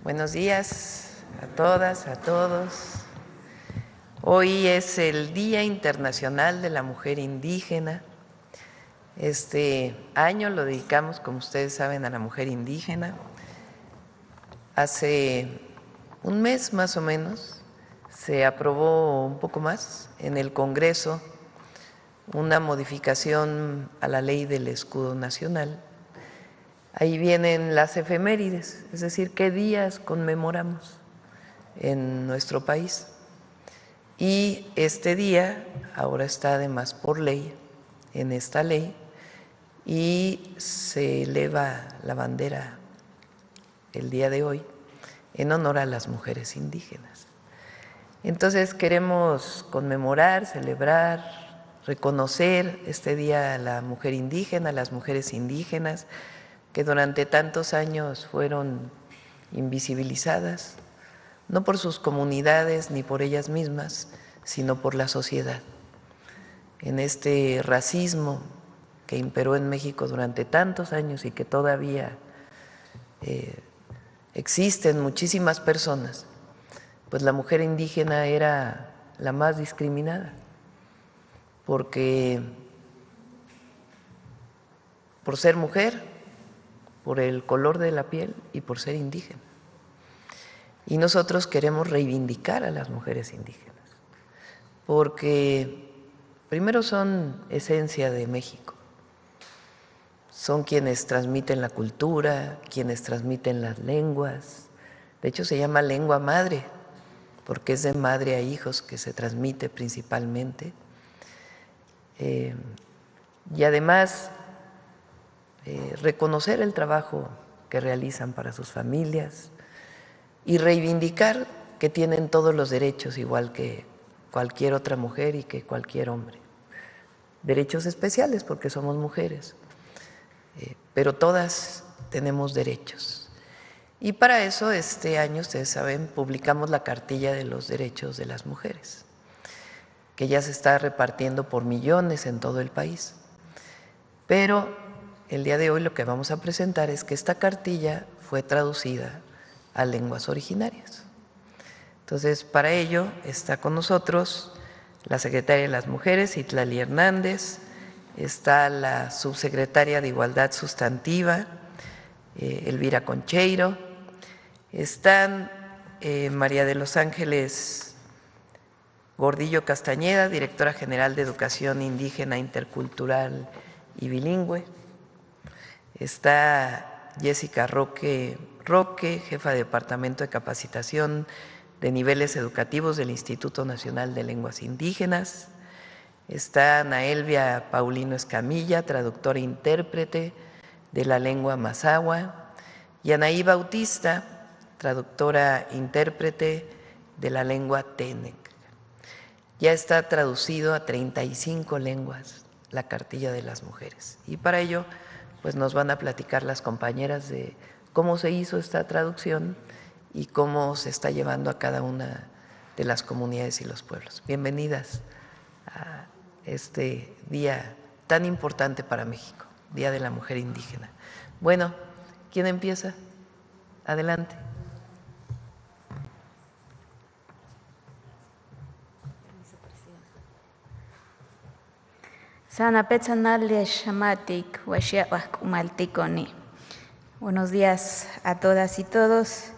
Buenos días a todas, a todos. Hoy es el Día Internacional de la Mujer Indígena. Este año lo dedicamos, como ustedes saben, a la mujer indígena. Hace un mes más o menos se aprobó, un poco más, en el Congreso una modificación a la ley del escudo nacional. Ahí vienen las efemérides, es decir, qué días conmemoramos en nuestro país. Y este día ahora está además por ley, en esta ley, y se eleva la bandera el día de hoy en honor a las mujeres indígenas. Entonces queremos conmemorar, celebrar, reconocer este día a la mujer indígena, a las mujeres indígenas que durante tantos años fueron invisibilizadas, no por sus comunidades ni por ellas mismas, sino por la sociedad. En este racismo que imperó en México durante tantos años y que todavía existen muchísimas personas, pues la mujer indígena era la más discriminada, porque por ser mujer, por el color de la piel y por ser indígena. Y nosotros queremos reivindicar a las mujeres indígenas, porque primero son esencia de México, son quienes transmiten la cultura, quienes transmiten las lenguas. De hecho se llama lengua madre, porque es de madre a hijos que se transmite principalmente. Y además reconocer el trabajo que realizan para sus familias y reivindicar que tienen todos los derechos igual que cualquier otra mujer y que cualquier hombre. Derechos especiales porque somos mujeres, pero todas tenemos derechos. Y para eso este año, ustedes saben, publicamos la Cartilla de los Derechos de las Mujeres, que ya se está repartiendo por millones en todo el país. Pero el día de hoy lo que vamos a presentar es que esta cartilla fue traducida a lenguas originarias. Entonces, para ello está con nosotros la secretaria de las Mujeres, Itlali Hernández, está la subsecretaria de Igualdad Sustantiva, Elvira Concheiro, están María de los Ángeles Gordillo Castañeda, directora general de Educación Indígena, Intercultural y Bilingüe, está Jessica Roque, jefa de Departamento de Capacitación de Niveles Educativos del Instituto Nacional de Lenguas Indígenas, está Ana Elvia Paulino Escamilla, traductora e intérprete de la lengua mazahua, y Anaí Bautista, traductora e intérprete de la lengua Tenec. Ya está traducido a 35 lenguas la Cartilla de las Mujeres, y para ello pues nos van a platicar las compañeras de cómo se hizo esta traducción y cómo se está llevando a cada una de las comunidades y los pueblos. Bienvenidas a este día tan importante para México, Día de la Mujer Indígena. Bueno, ¿quién empieza? Adelante. Buenos días a todas y todos.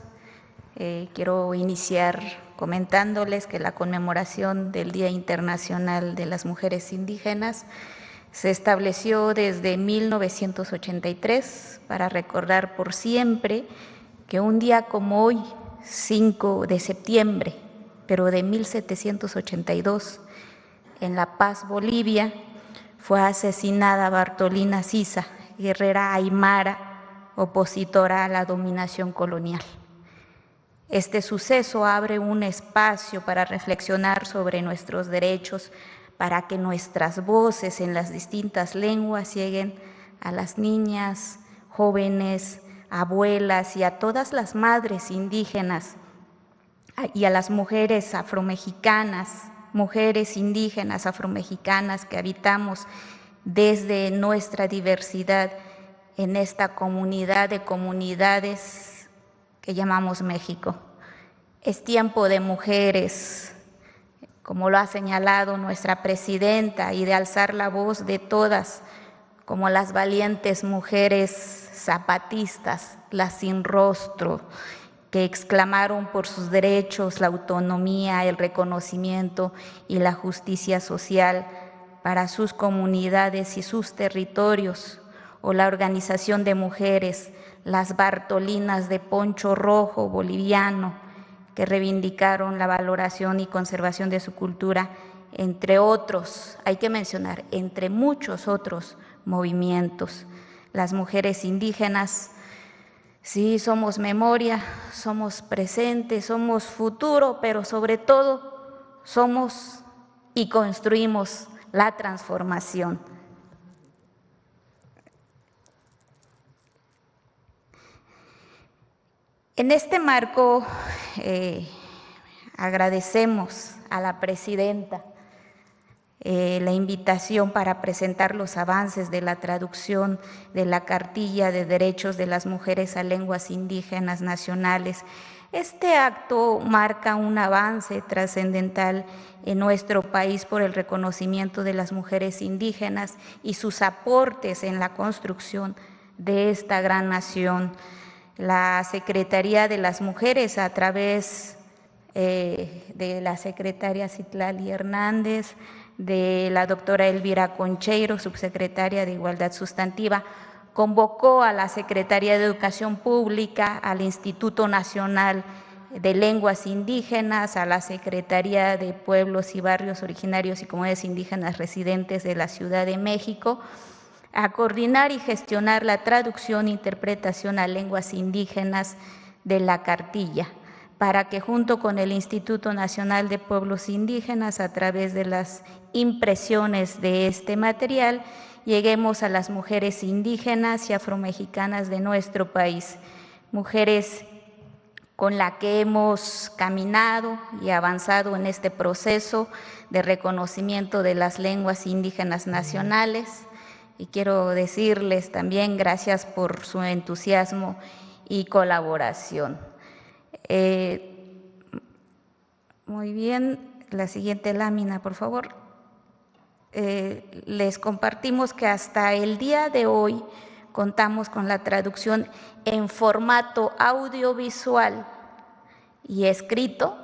Quiero iniciar comentándoles que la conmemoración del Día Internacional de las Mujeres Indígenas se estableció desde 1983 para recordar por siempre que un día como hoy, 5 de septiembre, pero de 1782, en La Paz, Bolivia, fue asesinada Bartolina Sisa, guerrera aymara, opositora a la dominación colonial. Este suceso abre un espacio para reflexionar sobre nuestros derechos, para que nuestras voces en las distintas lenguas lleguen a las niñas, jóvenes, abuelas y a todas las madres indígenas y a las mujeres afromexicanas, mujeres indígenas afromexicanas que habitamos desde nuestra diversidad en esta comunidad de comunidades que llamamos México. Es tiempo de mujeres, como lo ha señalado nuestra presidenta, y de alzar la voz de todas, como las valientes mujeres zapatistas, las sin rostro, que exclamaron por sus derechos, la autonomía, el reconocimiento y la justicia social para sus comunidades y sus territorios, o la organización de mujeres, las Bartolinas de Poncho Rojo boliviano, que reivindicaron la valoración y conservación de su cultura, entre otros, hay que mencionar, entre muchos otros movimientos. Las mujeres indígenas, sí, somos memoria, somos presente, somos futuro, pero sobre todo somos y construimos la transformación. En este marco, agradecemos a la presidenta la invitación para presentar los avances de la traducción de la Cartilla de Derechos de las Mujeres a Lenguas Indígenas Nacionales. Este acto marca un avance trascendental en nuestro país por el reconocimiento de las mujeres indígenas y sus aportes en la construcción de esta gran nación. La Secretaría de las Mujeres, a través de la secretaria Citlali Hernández, de la doctora Elvira Concheiro, subsecretaria de Igualdad Sustantiva, convocó a la Secretaría de Educación Pública, al Instituto Nacional de Lenguas Indígenas, a la Secretaría de Pueblos y Barrios Originarios y Comunidades Indígenas Residentes de la Ciudad de México, a coordinar y gestionar la traducción e interpretación a lenguas indígenas de la cartilla, para que junto con el Instituto Nacional de Pueblos Indígenas, a través de las impresiones de este material, lleguemos a las mujeres indígenas y afromexicanas de nuestro país, mujeres con las que hemos caminado y avanzado en este proceso de reconocimiento de las lenguas indígenas nacionales. Y quiero decirles también gracias por su entusiasmo y colaboración. Muy bien, la siguiente lámina, por favor. Les compartimos que hasta el día de hoy contamos con la traducción en formato audiovisual y escrito.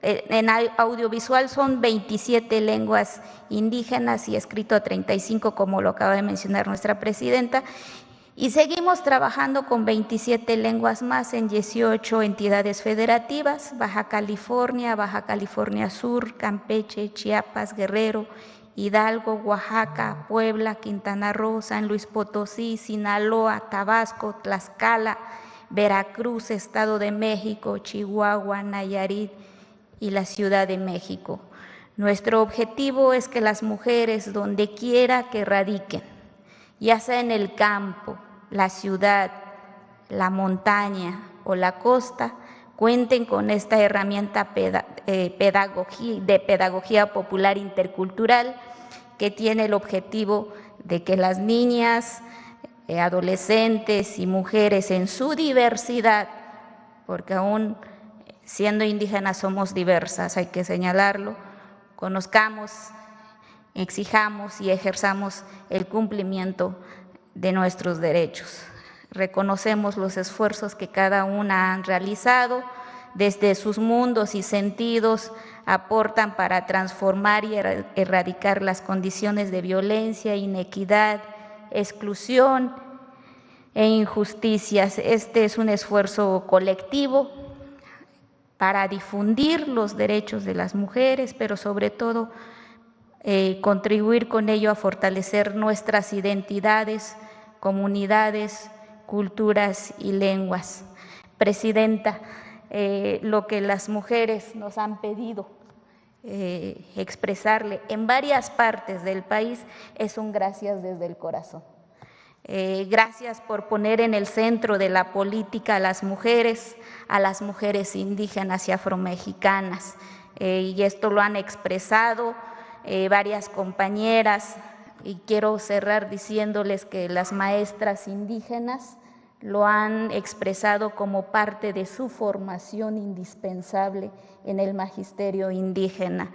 En audiovisual son 27 lenguas indígenas y escrito 35, como lo acaba de mencionar nuestra presidenta, y seguimos trabajando con 27 lenguas más en 18 entidades federativas: Baja California Sur, Campeche, Chiapas, Guerrero, Hidalgo, Oaxaca, Puebla, Quintana Roo, San Luis Potosí, Sinaloa, Tabasco, Tlaxcala, Veracruz, Estado de México, Chihuahua, Nayarit y la Ciudad de México. Nuestro objetivo es que las mujeres, donde quiera que radiquen, ya sea en el campo, la ciudad, la montaña o la costa, cuenten con esta herramienta de pedagogía popular intercultural, que tiene el objetivo de que las niñas, adolescentes y mujeres en su diversidad, porque aún siendo indígenas somos diversas, hay que señalarlo, conozcamos, exijamos y ejerzamos el cumplimiento de nuestros derechos. Reconocemos los esfuerzos que cada una han realizado, desde sus mundos y sentidos aportan para transformar y erradicar las condiciones de violencia, inequidad, exclusión e injusticias. Este es un esfuerzo colectivo para difundir los derechos de las mujeres, pero sobre todo contribuir con ello a fortalecer nuestras identidades, comunidades, culturas y lenguas. Presidenta, lo que las mujeres nos han pedido expresarle en varias partes del país es un gracias desde el corazón. Gracias por poner en el centro de la política a las mujeres indígenas y afromexicanas, y esto lo han expresado varias compañeras, y quiero cerrar diciéndoles que las maestras indígenas lo han expresado como parte de su formación indispensable en el magisterio indígena.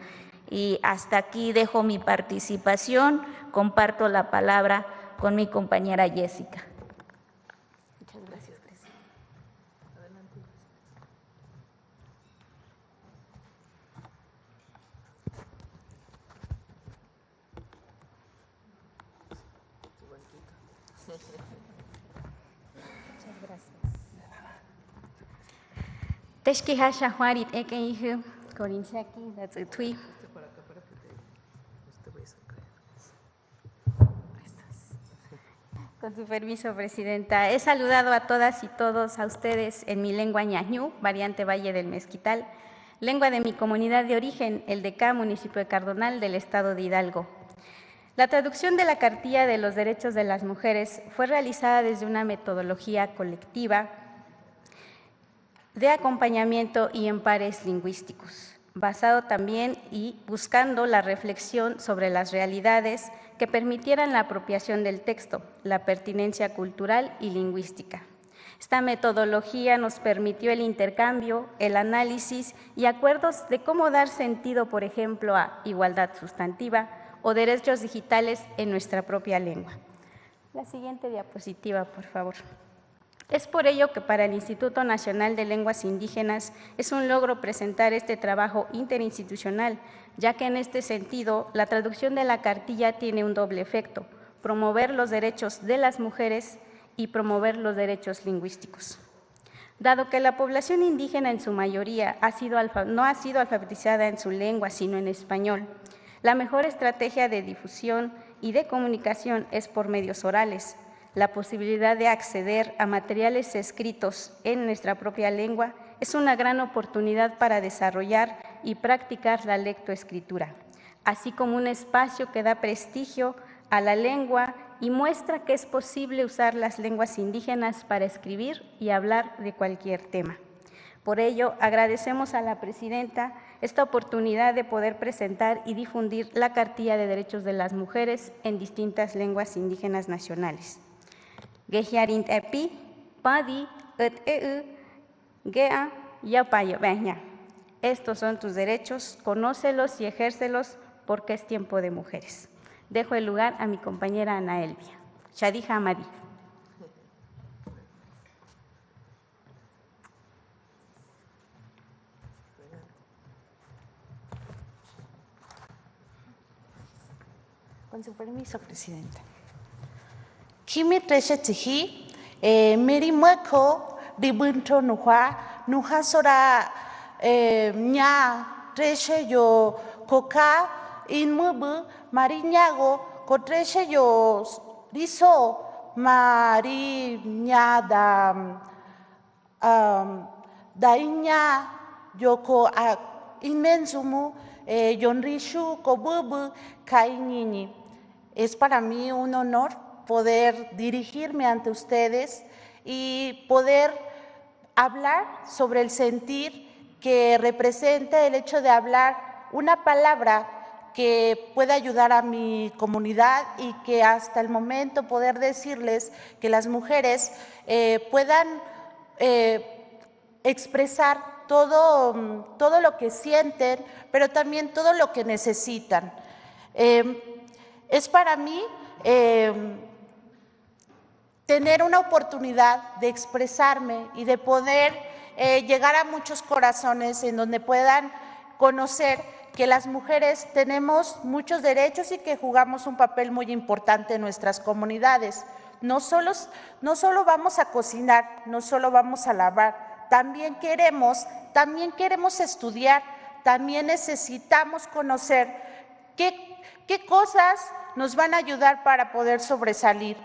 Y hasta aquí dejo mi participación, comparto la palabra con mi compañera Jessica. Muchas gracias, presidenta. Adelante. Muchas gracias. Teshkiha Shahuarit Ekeiju, Corinchaki, that's a tweet. Con su permiso, presidenta. He saludado a todas y todos a ustedes en mi lengua ñañú, variante Valle del Mezquital, lengua de mi comunidad de origen, el de Cá, municipio de Cardonal, del estado de Hidalgo. La traducción de la Cartilla de los Derechos de las Mujeres fue realizada desde una metodología colectiva de acompañamiento y en pares lingüísticos, basado también y buscando la reflexión sobre las realidades que permitieran la apropiación del texto, la pertinencia cultural y lingüística. Esta metodología nos permitió el intercambio, el análisis y acuerdos de cómo dar sentido, por ejemplo, a igualdad sustantiva o derechos digitales en nuestra propia lengua. La siguiente diapositiva, por favor. Es por ello que para el Instituto Nacional de Lenguas Indígenas es un logro presentar este trabajo interinstitucional, ya que en este sentido la traducción de la cartilla tiene un doble efecto: promover los derechos de las mujeres y promover los derechos lingüísticos. Dado que la población indígena en su mayoría no ha sido alfabetizada en su lengua, sino en español, la mejor estrategia de difusión y de comunicación es por medios orales. La posibilidad de acceder a materiales escritos en nuestra propia lengua es una gran oportunidad para desarrollar y practicar la lectoescritura, así como un espacio que da prestigio a la lengua y muestra que es posible usar las lenguas indígenas para escribir y hablar de cualquier tema. Por ello, agradecemos a la presidenta esta oportunidad de poder presentar y difundir la Cartilla de Derechos de las Mujeres en distintas lenguas indígenas nacionales. Gehiarint epi, padi, gea, yapayo, veña. Estos son tus derechos, conócelos y ejércelos porque es tiempo de mujeres. Dejo el lugar a mi compañera Ana Elvia. Shadija Amadi. Con su permiso, presidenta. Kimi treshe tihi, meri mueko, ribunto nuha sora nya treshe yo coca in mubu, mariñago, cotreshe yo riso, mariñada daiña yoko inmensumu, yonrishu, kobubu, kainini. Es para mí un honor poder dirigirme ante ustedes y poder hablar sobre el sentir que representa el hecho de hablar una palabra que pueda ayudar a mi comunidad y que hasta el momento poder decirles que las mujeres puedan expresar todo lo que sienten, pero también todo lo que necesitan. Es para mí tener una oportunidad de expresarme y de poder llegar a muchos corazones en donde puedan conocer que las mujeres tenemos muchos derechos y que jugamos un papel muy importante en nuestras comunidades. No solo vamos a cocinar, no solo vamos a lavar, también queremos estudiar, también necesitamos conocer qué cosas nos van a ayudar para poder sobresalir.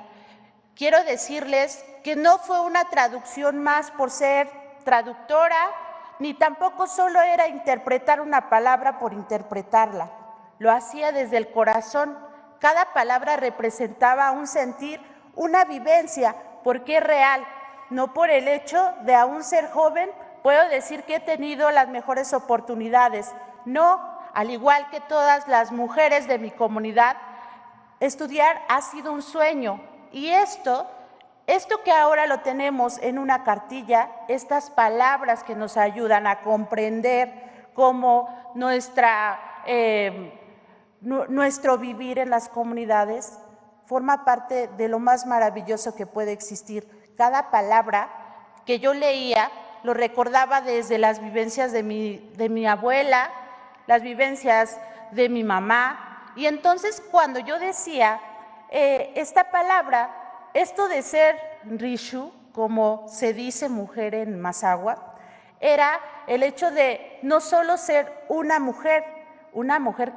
Quiero decirles que no fue una traducción más por ser traductora, ni tampoco solo era interpretar una palabra por interpretarla. Lo hacía desde el corazón. Cada palabra representaba un sentir, una vivencia, porque es real. No por el hecho de aún ser joven, puedo decir que he tenido las mejores oportunidades. No, al igual que todas las mujeres de mi comunidad, estudiar ha sido un sueño. Y esto Esto que ahora lo tenemos en una cartilla, estas palabras que nos ayudan a comprender cómo nuestro vivir en las comunidades forma parte de lo más maravilloso que puede existir. Cada palabra que yo leía lo recordaba desde las vivencias de mi abuela, las vivencias de mi mamá, y entonces cuando yo decía esta palabra, esto de ser rishu, como se dice mujer en Mazahua, era el hecho de no solo ser una mujer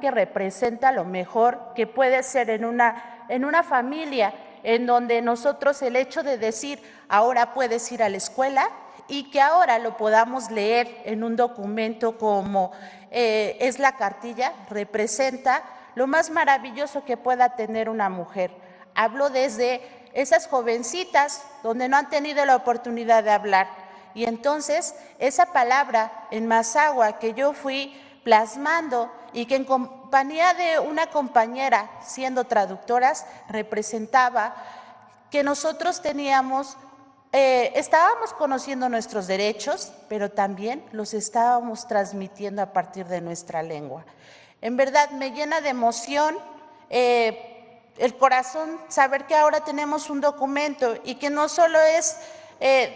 que representa lo mejor que puede ser en una familia, en donde nosotros el hecho de decir ahora puedes ir a la escuela y que ahora lo podamos leer en un documento como es la cartilla, representa lo más maravilloso que pueda tener una mujer. Hablo desde esas jovencitas donde no han tenido la oportunidad de hablar. Y entonces esa palabra en Mazahua que yo fui plasmando y que en compañía de una compañera, siendo traductoras, representaba que nosotros estábamos conociendo nuestros derechos, pero también los estábamos transmitiendo a partir de nuestra lengua. En verdad me llena de emoción el corazón saber que ahora tenemos un documento y que no solo es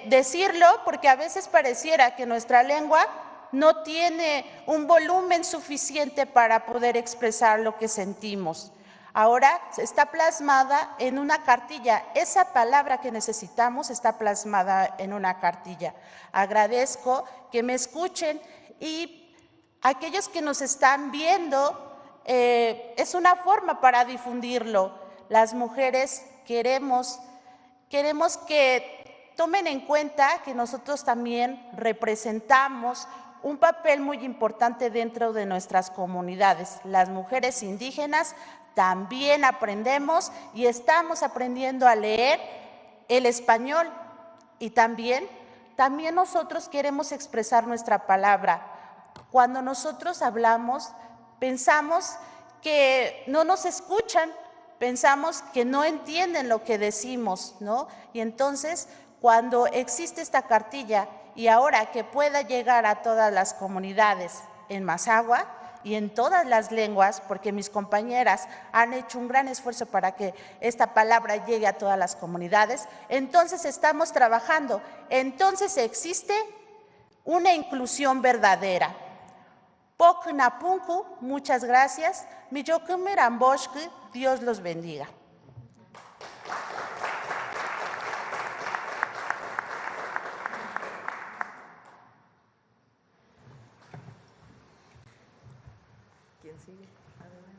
decirlo, porque a veces pareciera que nuestra lengua no tiene un volumen suficiente para poder expresar lo que sentimos. Ahora está plasmada en una cartilla. Esa palabra que necesitamos está plasmada en una cartilla. Agradezco que me escuchen y aquellos que nos están viendo, es una forma para difundirlo. Las mujeres queremos que tomen en cuenta que nosotros también representamos un papel muy importante dentro de nuestras comunidades. Las mujeres indígenas también aprendemos y estamos aprendiendo a leer el español y también nosotros queremos expresar nuestra palabra. Cuando nosotros hablamos, pensamos que no nos escuchan, pensamos que no entienden lo que decimos, ¿no? Y entonces, cuando existe esta cartilla y ahora que pueda llegar a todas las comunidades en Mazahua y en todas las lenguas, porque mis compañeras han hecho un gran esfuerzo para que esta palabra llegue a todas las comunidades, entonces estamos trabajando, entonces existe una inclusión verdadera. Pok Napunku, muchas gracias. Miyokumeramboshku, Dios los bendiga. ¿Quién sigue? Adelante.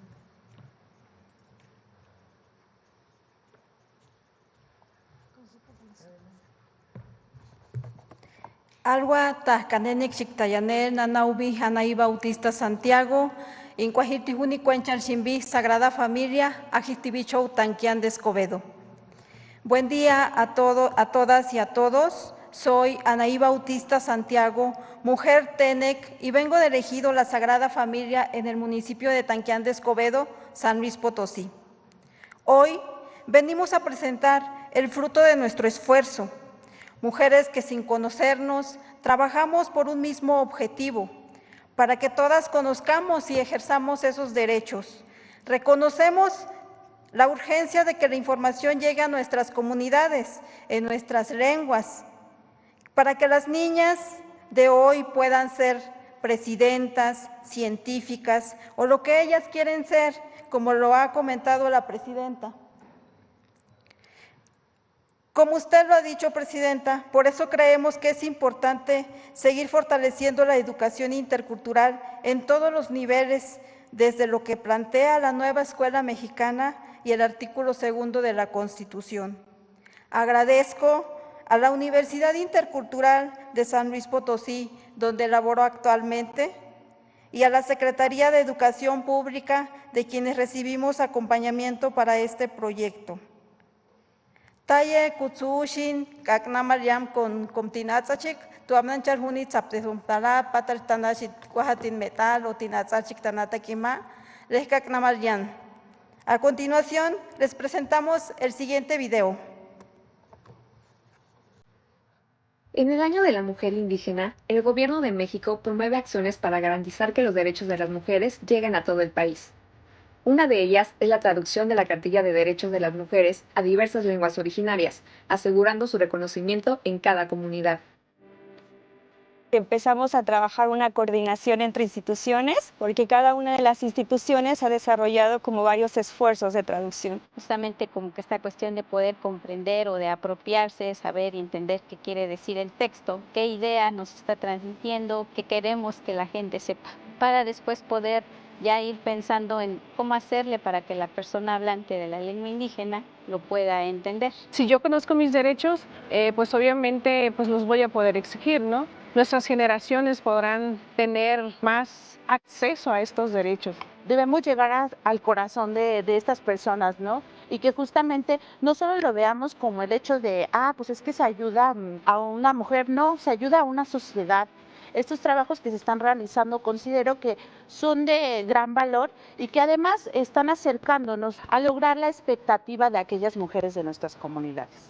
Alwa Tajcanenek Xictayanel, Nanaubi, Anaí Bautista Santiago, Incuajitijuni Cuenchal Chimbi, Sagrada Familia, Ajitibicho Tanquián de Escobedo. Buen día a todas y a todos. Soy Anaí Bautista Santiago, mujer Tenec, y vengo del ejido La Sagrada Familia en el municipio de Tanquián de Escobedo, San Luis Potosí. Hoy venimos a presentar el fruto de nuestro esfuerzo. Mujeres que sin conocernos trabajamos por un mismo objetivo, para que todas conozcamos y ejerzamos esos derechos. Reconocemos la urgencia de que la información llegue a nuestras comunidades, en nuestras lenguas, para que las niñas de hoy puedan ser presidentas, científicas o lo que ellas quieren ser, como lo ha comentado la presidenta. Como usted lo ha dicho, Presidenta, por eso creemos que es importante seguir fortaleciendo la educación intercultural en todos los niveles, desde lo que plantea la nueva Escuela Mexicana y el artículo 2 de la Constitución. Agradezco a la Universidad Intercultural de San Luis Potosí, donde laboro actualmente, y a la Secretaría de Educación Pública, de quienes recibimos acompañamiento para este proyecto. Taye Kutsushin, Kaknamaryam con Comtinatzachik, Tuamnanchar Hunit Saptesumtala, Patal Tanashit, Kuahatin Metal, o Tinatzachik Tanatakima, Leskaknamaryam. A continuación, les presentamos el siguiente video. En el Año de la Mujer Indígena, el Gobierno de México promueve acciones para garantizar que los derechos de las mujeres lleguen a todo el país. Una de ellas es la traducción de la Cartilla de Derechos de las Mujeres a diversas lenguas originarias, asegurando su reconocimiento en cada comunidad. Empezamos a trabajar una coordinación entre instituciones, porque cada una de las instituciones ha desarrollado como varios esfuerzos de traducción. Justamente como que esta cuestión de poder comprender o de apropiarse, saber y entender qué quiere decir el texto, qué idea nos está transmitiendo, qué queremos que la gente sepa, para después poder ya ir pensando en cómo hacerle para que la persona hablante de la lengua indígena lo pueda entender. Si yo conozco mis derechos, pues obviamente pues los voy a poder exigir, ¿no? Nuestras generaciones podrán tener más acceso a estos derechos. Debemos llegar al corazón de estas personas, ¿no? Y que justamente no solo lo veamos como el hecho de, pues es que se ayuda a una mujer, no, se ayuda a una sociedad. Estos trabajos que se están realizando considero que son de gran valor y que además están acercándonos a lograr la expectativa de aquellas mujeres de nuestras comunidades.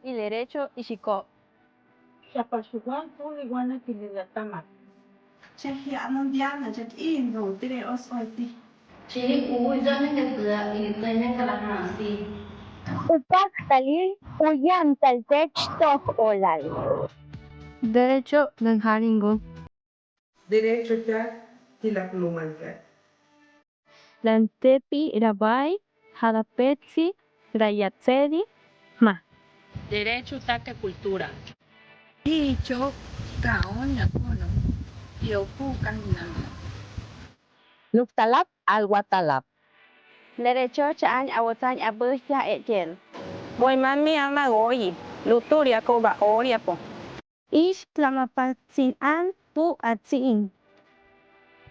Y derecho y chico. Derecho ng haringo. Derecho ya y la pluma ya. Lantepi irabai, harapetsi, rayatsedi, ma. Derecho taque cultura. Dicho taoña kono. Yoku kanana. Luktalap alwatalap. Derecho chaan awatan abuya etiel. Voy mami ama goyi, luturia koba oria po. Ish tlamapatsin an tu atsin.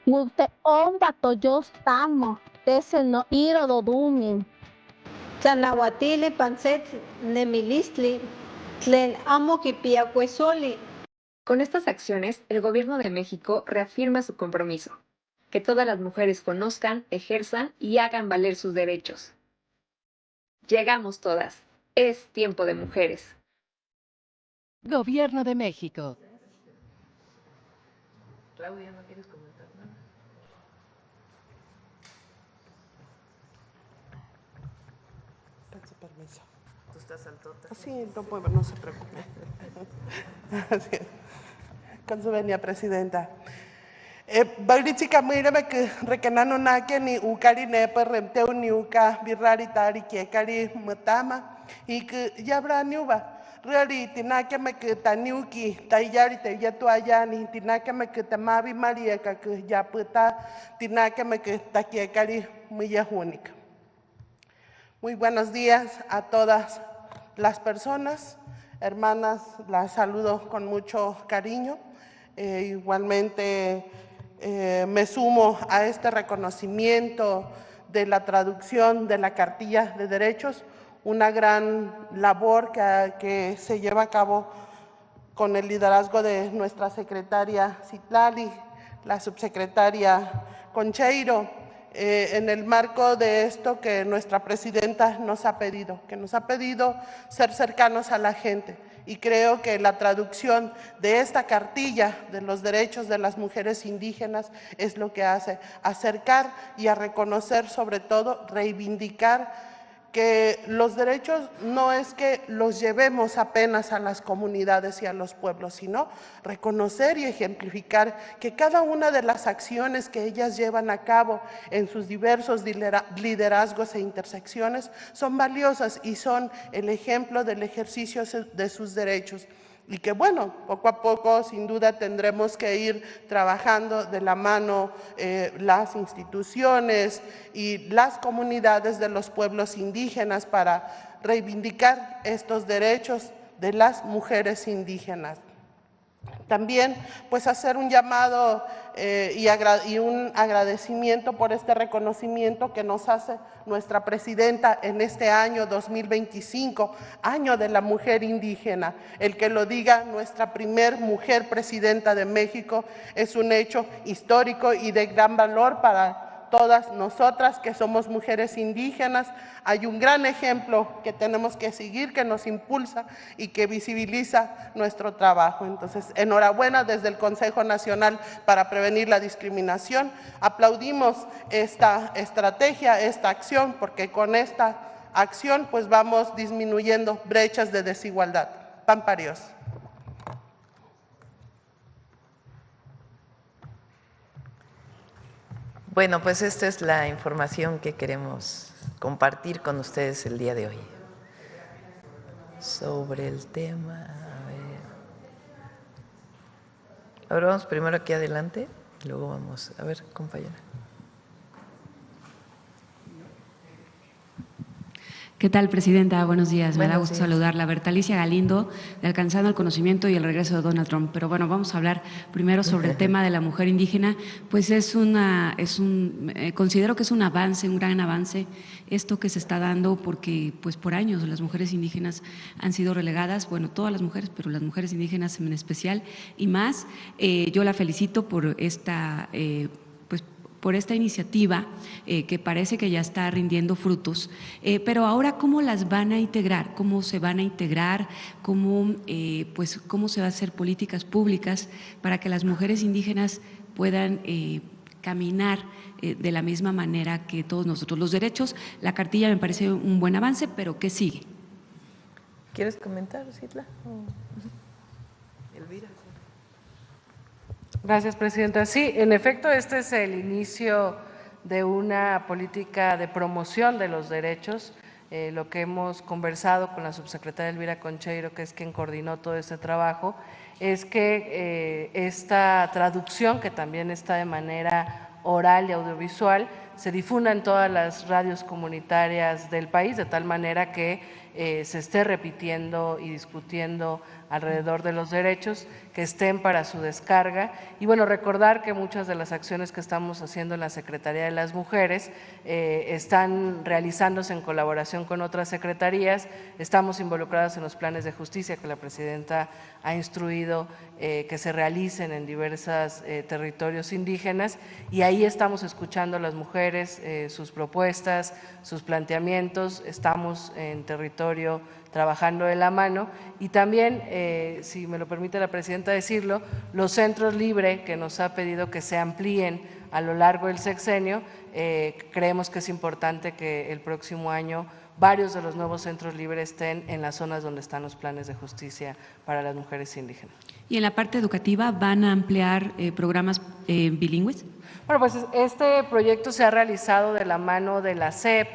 Mute omba toyos tamo, tese no iro do dumin. Tlanahuatili panset nemilistli, tlen amo kipia kuesoli. Con estas acciones, el Gobierno de México reafirma su compromiso, que todas las mujeres conozcan, ejerzan y hagan valer sus derechos. Llegamos todas. Es tiempo de mujeres. Gobierno de México. Claudia, ¿no quieres comentar nada? Con su permiso. Tú estás saltota. Sí, no se preocupe. Así es. Con su venia, presidenta. Bagrichika mírame que rekenano nake ni ukari nepa remteu ni uka birrari tari kiekari mutama y que ya habrá niuba. Reali tinake me que taniuki tayari te ya tu ayani tinake me que tamabi maria que ya puta tinake me que takiekari muy única. Muy buenos días a todas las personas, hermanas, las saludo con mucho cariño. Igualmente me sumo a este reconocimiento de la traducción de la Cartilla de Derechos, una gran labor que se lleva a cabo con el liderazgo de nuestra secretaria Citlali, la subsecretaria Concheiro, en el marco de esto que nuestra presidenta nos ha pedido, ser cercanos a la gente. Y creo que la traducción de esta cartilla de los derechos de las mujeres indígenas es lo que hace acercar y a reconocer, sobre todo, reivindicar que los derechos no es que los llevemos apenas a las comunidades y a los pueblos, sino reconocer y ejemplificar que cada una de las acciones que ellas llevan a cabo en sus diversos liderazgos e intersecciones son valiosas y son el ejemplo del ejercicio de sus derechos. Y que bueno, poco a poco sin duda tendremos que ir trabajando de la mano las instituciones y las comunidades de los pueblos indígenas para reivindicar estos derechos de las mujeres indígenas. También pues hacer un llamado y un agradecimiento por este reconocimiento que nos hace nuestra presidenta en este año 2025, año de la mujer indígena. El que lo diga nuestra primer mujer presidenta de México es un hecho histórico y de gran valor para todas nosotras que somos mujeres indígenas. Hay un gran ejemplo que tenemos que seguir, que nos impulsa y que visibiliza nuestro trabajo. Entonces, enhorabuena desde el Consejo Nacional para Prevenir la Discriminación. Aplaudimos esta estrategia, esta acción, porque con esta acción pues vamos disminuyendo brechas de desigualdad. Pamparios. Bueno, pues esta es la información que queremos compartir con ustedes el día de hoy. Sobre el tema, a ver. Ahora vamos primero aquí adelante, luego vamos, a ver, compañera. ¿Qué tal, Presidenta? Buenos días. Me da gusto saludarla. Bertalicia Galindo, de Alcanzando el Conocimiento y el Regreso de Donald Trump. Pero bueno, vamos a hablar primero sobre el tema de la mujer indígena. Pues considero que es un avance, un gran avance, esto que se está dando, porque pues por años las mujeres indígenas han sido relegadas, bueno, todas las mujeres, pero las mujeres indígenas en especial, y más. Yo la felicito por esta por esta iniciativa que parece que ya está rindiendo frutos, pero ahora ¿cómo las van a integrar? ¿Cómo se van a integrar? ¿Cómo se va a hacer políticas públicas para que las mujeres indígenas puedan caminar de la misma manera que todos nosotros? Los derechos, la cartilla me parece un buen avance, pero ¿qué sigue? ¿Quieres comentar, Citla? Elvira. Gracias, Presidenta. Sí, en efecto, este es el inicio de una política de promoción de los derechos. Lo que hemos conversado con la subsecretaria Elvira Concheiro, que es quien coordinó todo este trabajo, es que esta traducción, que también está de manera oral y audiovisual, se difunda en todas las radios comunitarias del país, de tal manera que se esté repitiendo y discutiendo alrededor de los derechos, que estén para su descarga. Y bueno, recordar que muchas de las acciones que estamos haciendo en la Secretaría de las Mujeres están realizándose en colaboración con otras secretarías. Estamos involucradas en los planes de justicia que la Presidenta ha instruido que se realicen en diversos territorios indígenas, y ahí estamos escuchando a las mujeres, sus propuestas, sus planteamientos. Estamos en territorio trabajando de la mano, y también, si me lo permite la Presidenta decirlo, los centros libres que nos ha pedido que se amplíen a lo largo del sexenio. Creemos que es importante que el próximo año varios de los nuevos centros libres estén en las zonas donde están los planes de justicia para las mujeres indígenas. ¿Y en la parte educativa van a ampliar programas bilingües? Bueno, pues este proyecto se ha realizado de la mano de la SEP,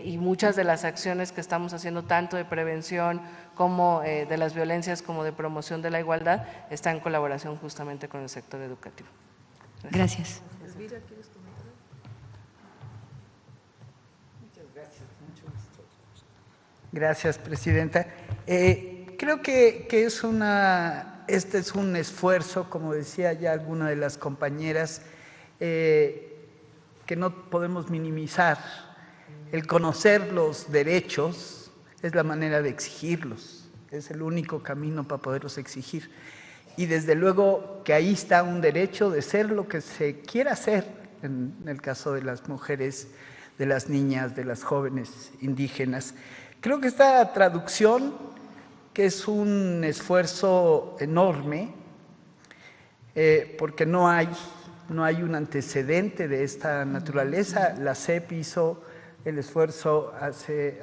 y muchas de las acciones que estamos haciendo, tanto de prevención como de las violencias, como de promoción de la igualdad, está en colaboración justamente con el sector educativo. Gracias. Elvira, ¿quieres comentar? Muchas gracias. Mucho gusto. Gracias, Presidenta. Creo que este es un esfuerzo, como decía ya alguna de las compañeras, que no podemos minimizar. El conocer los derechos es la manera de exigirlos, es el único camino para poderlos exigir. Y desde luego que ahí está un derecho de ser lo que se quiera hacer, en el caso de las mujeres, de las niñas, de las jóvenes indígenas. Creo que esta traducción, que es un esfuerzo enorme, porque no hay un antecedente de esta naturaleza. La SEP hizo el esfuerzo hace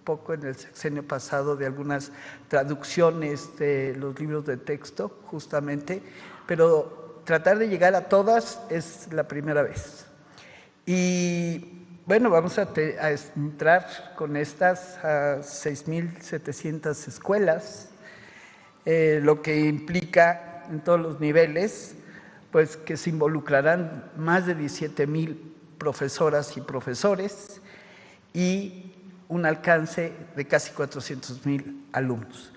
poco, en el sexenio pasado, de algunas traducciones de los libros de texto, justamente, pero tratar de llegar a todas es la primera vez. Y bueno, vamos a entrar con estas a 6.700 escuelas, lo que implica en todos los niveles, pues que se involucrarán más de 17,000 profesoras y profesores, y un alcance de casi 400,000 alumnos.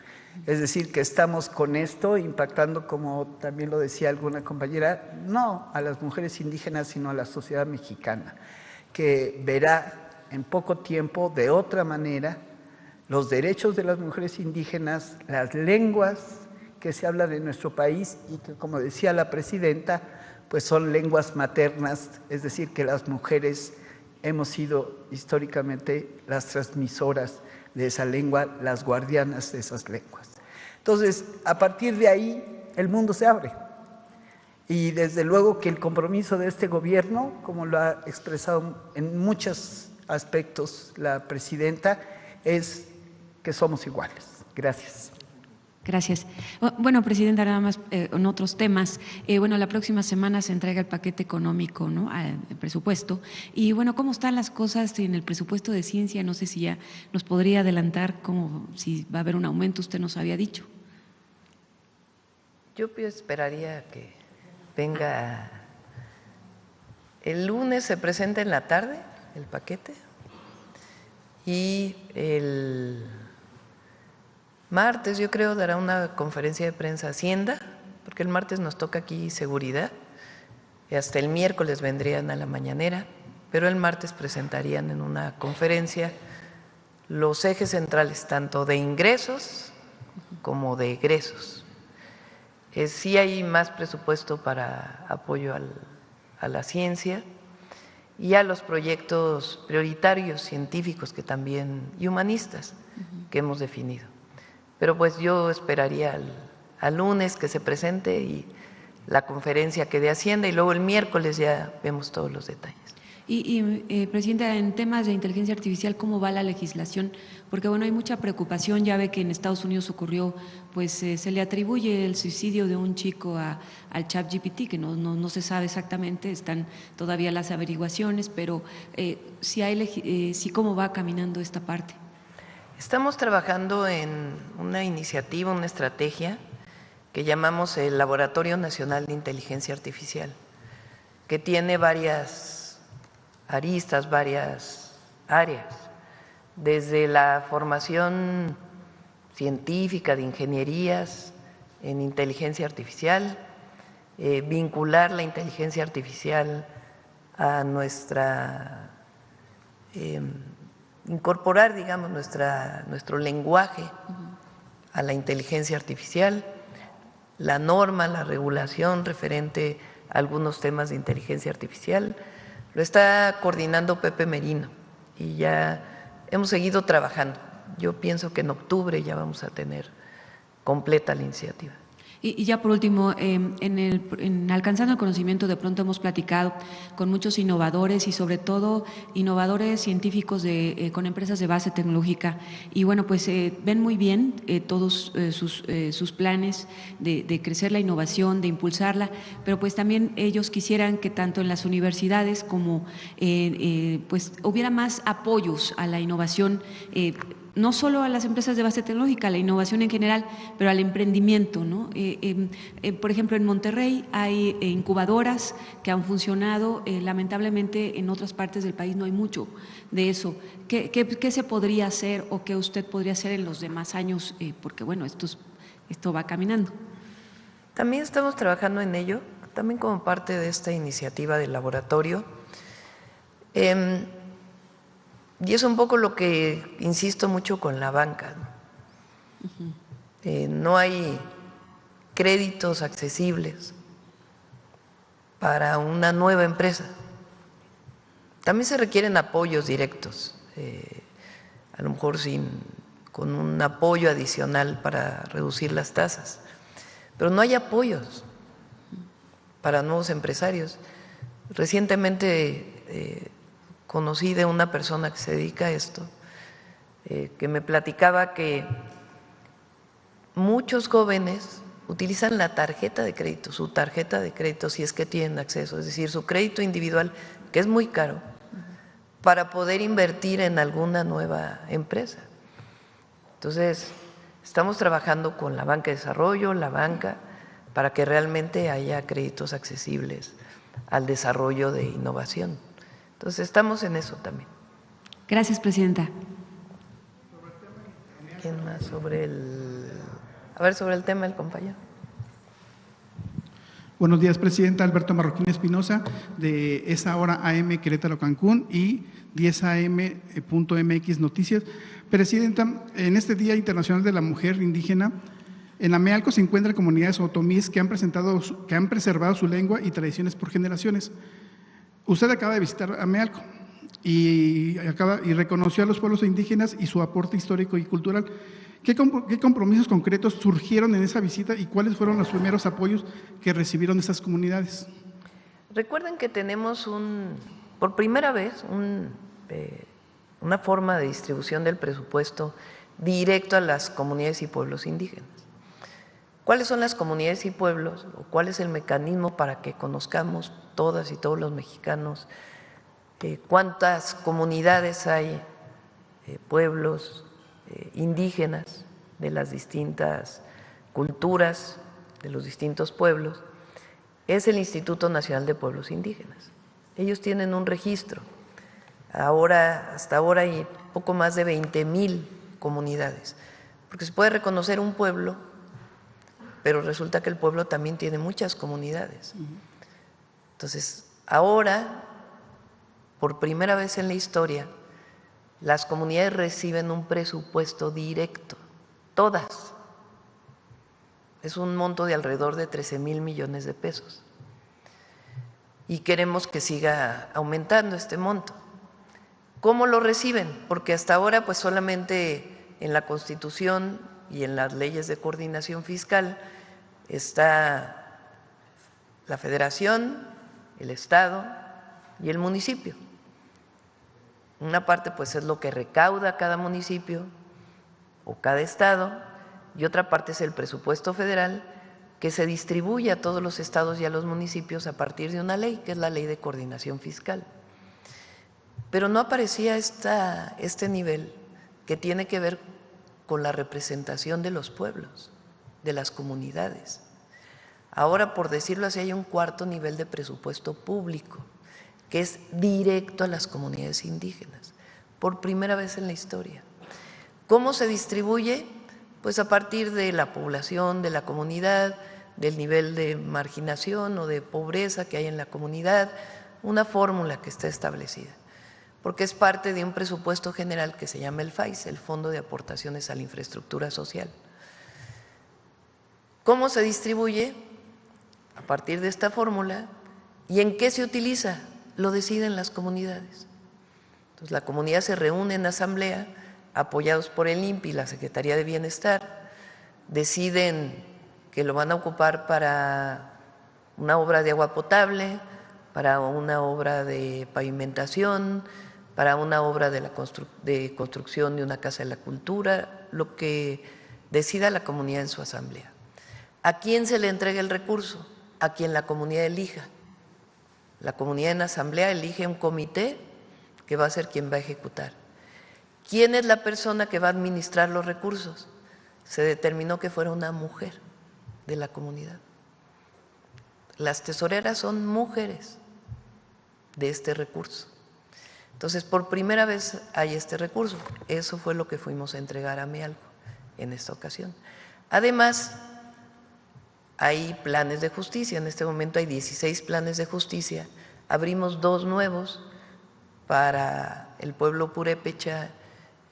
Es decir, que estamos con esto impactando, como también lo decía alguna compañera, no a las mujeres indígenas, sino a la sociedad mexicana, que verá en poco tiempo, de otra manera, los derechos de las mujeres indígenas, las lenguas que se hablan en nuestro país, y que, como decía la Presidenta, pues son lenguas maternas, es decir, que las mujeres hemos sido históricamente las transmisoras de esa lengua, las guardianas de esas lenguas. Entonces, a partir de ahí, el mundo se abre. Y desde luego que el compromiso de este gobierno, como lo ha expresado en muchos aspectos la presidenta, es que somos iguales. Gracias. Gracias. Bueno, presidenta, nada más en otros temas. Bueno, la próxima semana se entrega el paquete económico, ¿no?, el presupuesto. Y bueno, ¿cómo están las cosas en el presupuesto de ciencia? No sé si ya nos podría adelantar si va a haber un aumento, usted nos había dicho. Yo esperaría que venga el lunes, se presenta en la tarde el paquete y el martes yo creo dará una conferencia de prensa Hacienda, porque el martes nos toca aquí seguridad y hasta el miércoles vendrían a la mañanera, pero el martes presentarían en una conferencia los ejes centrales tanto de ingresos como de egresos. Sí hay más presupuesto para apoyo a la ciencia y a los proyectos prioritarios científicos que también y humanistas que hemos definido. Pero pues yo esperaría al lunes que se presente y la conferencia que dé Hacienda y luego el miércoles ya vemos todos los detalles. Presidenta, en temas de inteligencia artificial, ¿cómo va la legislación? Porque bueno, hay mucha preocupación, ya ve que en Estados Unidos ocurrió, pues se le atribuye el suicidio de un chico al ChatGPT, que no se sabe exactamente, están todavía las averiguaciones, pero sí, ¿cómo va caminando esta parte? Estamos trabajando en una iniciativa, una estrategia que llamamos el Laboratorio Nacional de Inteligencia Artificial, que tiene varias aristas, varias áreas, desde la formación científica de ingenierías en inteligencia artificial, vincular la inteligencia artificial a incorporar, digamos, nuestro lenguaje a la inteligencia artificial, la norma, la regulación referente a algunos temas de inteligencia artificial. Lo está coordinando Pepe Merino y ya hemos seguido trabajando. Yo pienso que en octubre ya vamos a tener completa la iniciativa. Y ya por último, en Alcanzando el Conocimiento, de pronto hemos platicado con muchos innovadores y sobre todo innovadores científicos con empresas de base tecnológica. Y bueno, pues ven muy bien todos sus planes de crecer la innovación, de impulsarla, pero pues también ellos quisieran que tanto en las universidades como pues hubiera más apoyos a la innovación, no solo a las empresas de base tecnológica, a la innovación en general, pero al emprendimiento, ¿no? Por ejemplo, en Monterrey hay incubadoras que han funcionado, lamentablemente en otras partes del país no hay mucho de eso. ¿Qué se podría hacer o qué usted podría hacer en los demás años? Porque bueno, esto va caminando. También estamos trabajando en ello, también como parte de esta iniciativa del laboratorio. Y es un poco lo que insisto mucho con la banca, ¿no? No hay créditos accesibles para una nueva empresa. También se requieren apoyos directos, a lo mejor con un apoyo adicional para reducir las tasas, pero no hay apoyos para nuevos empresarios. Recientemente conocí de una persona que se dedica a esto, que me platicaba que muchos jóvenes utilizan la tarjeta de crédito, su tarjeta de crédito si es que tienen acceso, es decir, su crédito individual, que es muy caro, para poder invertir en alguna nueva empresa. Entonces, estamos trabajando con la banca de desarrollo, la banca, para que realmente haya créditos accesibles al desarrollo de innovación. Entonces, estamos en eso también. Gracias, presidenta. ¿Quién más? Sobre el tema del compañero. Buenos días, presidenta. Alberto Marroquín Espinosa, de Esa Hora AM Querétaro Cancún y 10am.mx Noticias. Presidenta, en este Día Internacional de la Mujer Indígena, En Amealco se encuentran comunidades otomíes que han preservado su lengua y tradiciones por generaciones. Usted acaba de visitar Amealco y reconoció a los pueblos indígenas y su aporte histórico y cultural. ¿Qué compromisos concretos surgieron en esa visita y cuáles fueron los primeros apoyos que recibieron estas comunidades? Recuerden que tenemos por primera vez una forma de distribución del presupuesto directo a las comunidades y pueblos indígenas. ¿Cuáles son las comunidades y pueblos? ¿O cuál es el mecanismo para que conozcamos todas y todos los mexicanos cuántas comunidades hay, pueblos indígenas de las distintas culturas, de los distintos pueblos? Es el Instituto Nacional de Pueblos Indígenas. Ellos tienen un registro. Hasta ahora hay poco más de 20,000 comunidades, porque se puede reconocer un pueblo, pero resulta que el pueblo también tiene muchas comunidades. Entonces, ahora, por primera vez en la historia, las comunidades reciben un presupuesto directo, todas. Es un monto de alrededor de 13,000 millones de pesos. Y queremos que siga aumentando este monto. ¿Cómo lo reciben? Porque hasta ahora pues solamente en la Constitución y en las leyes de coordinación fiscal está la Federación, el Estado y el municipio. Una parte pues es lo que recauda cada municipio o cada estado y otra parte es el presupuesto federal que se distribuye a todos los estados y a los municipios a partir de una ley, que es la Ley de Coordinación Fiscal. Pero no aparecía este nivel que tiene que ver con la representación de los pueblos, de las comunidades. Ahora, por decirlo así, hay un cuarto nivel de presupuesto público que es directo a las comunidades indígenas, por primera vez en la historia. ¿Cómo se distribuye? Pues a partir de la población, de la comunidad, del nivel de marginación o de pobreza que hay en la comunidad, una fórmula que está establecida, porque es parte de un presupuesto general que se llama el FAIS, el Fondo de Aportaciones a la Infraestructura Social. ¿Cómo se distribuye? A partir de esta fórmula. ¿Y en qué se utiliza? Lo deciden las comunidades. Entonces, la comunidad se reúne en asamblea, apoyados por el INPI y la Secretaría de Bienestar, deciden que lo van a ocupar para una obra de agua potable, para una obra de pavimentación, para una obra de construcción de una casa de la cultura, lo que decida la comunidad en su asamblea. ¿A quién se le entrega el recurso? A quien la comunidad elija. La comunidad en asamblea elige un comité que va a ser quien va a ejecutar. ¿Quién es la persona que va a administrar los recursos? Se determinó que fuera una mujer de la comunidad. Las tesoreras son mujeres de este recurso. Entonces, por primera vez hay este recurso. Eso fue lo que fuimos a entregar a Amealco en esta ocasión. Además, hay planes de justicia. En este momento hay 16 planes de justicia. Abrimos 2 nuevos para el pueblo purépecha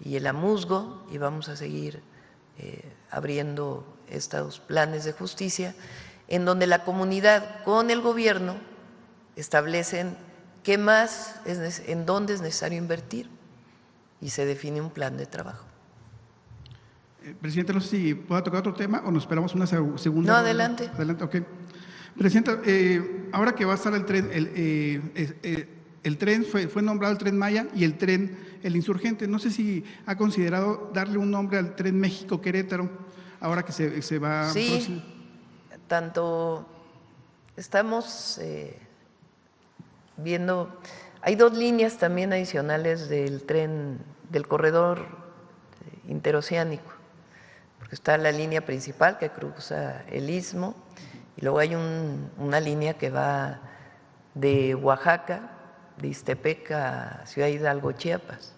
y el Amuzgo, y vamos a seguir abriendo estos planes de justicia, en donde la comunidad con el gobierno establecen qué más, en dónde es necesario invertir, y se define un plan de trabajo. Presidenta, no sé si pueda tocar otro tema o nos esperamos una segunda. No, adelante. Adelante, ok. Presidenta, ahora que va a estar el tren fue nombrado el Tren Maya y el tren El Insurgente. No sé si ha considerado darle un nombre al Tren México-Querétaro, ahora que se va… Sí, tanto estamos viendo… Hay 2 líneas también adicionales del tren, del corredor interoceánico, porque está la línea principal que cruza el Istmo y luego hay una línea que va de Oaxaca, de Ixtepec a Ciudad Hidalgo, Chiapas.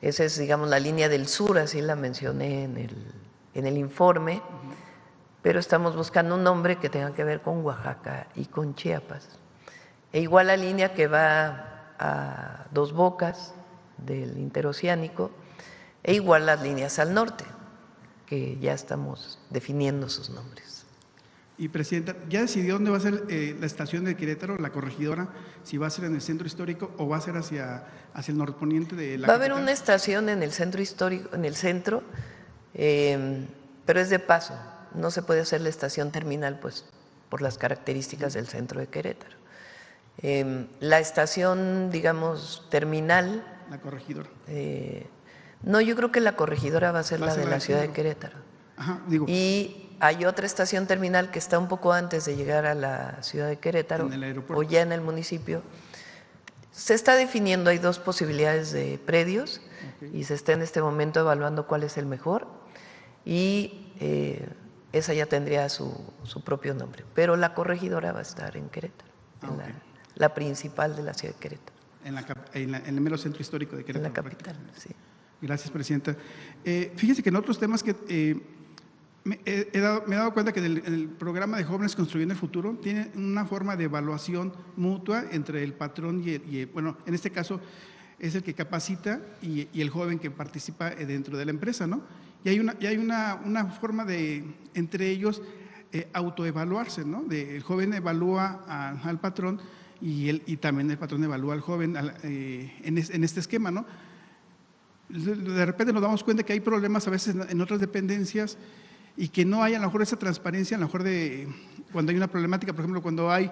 Esa es, digamos, la línea del sur, así la mencioné en el informe, pero estamos buscando un nombre que tenga que ver con Oaxaca y con Chiapas. E igual la línea que va a Dos Bocas del interoceánico, e igual las líneas al norte. que ya estamos definiendo sus nombres. Y Presidenta, ¿ya decidió dónde va a ser la estación de Querétaro, la corregidora? Si va a ser en el centro histórico o va a ser hacia el norponiente de la Va a haber capital. una estación en el centro histórico, en el centro, pero es de paso. No se puede hacer la estación terminal, pues, por las características del centro de Querétaro. La estación, digamos, terminal… La corregidora. No, yo creo que la corregidora va a ser la de la ciudad de Querétaro. Ajá, digo. Y hay otra estación terminal que está un poco antes de llegar a la ciudad de Querétaro, en el aeropuerto, o ya en el municipio. Se está definiendo, hay dos posibilidades de predios, y se está en este momento evaluando cuál es el mejor, y esa ya tendría su propio nombre. Pero la corregidora va a estar en Querétaro, la principal de la ciudad de Querétaro. En el mero centro histórico de Querétaro. En la capital, sí. Gracias, Presidenta. Fíjese que en otros temas que me he dado cuenta que en el programa de Jóvenes Construyendo el Futuro tiene una forma de evaluación mutua entre el patrón y bueno, en este caso es el que capacita y el joven que participa dentro de la empresa, ¿no? Y hay una forma de, entre ellos, autoevaluarse, ¿no? El joven evalúa al patrón y también el patrón evalúa al joven en este esquema, ¿no? De repente nos damos cuenta que hay problemas a veces en otras dependencias y que no hay a lo mejor esa transparencia, a lo mejor de cuando hay una problemática, por ejemplo, cuando hay,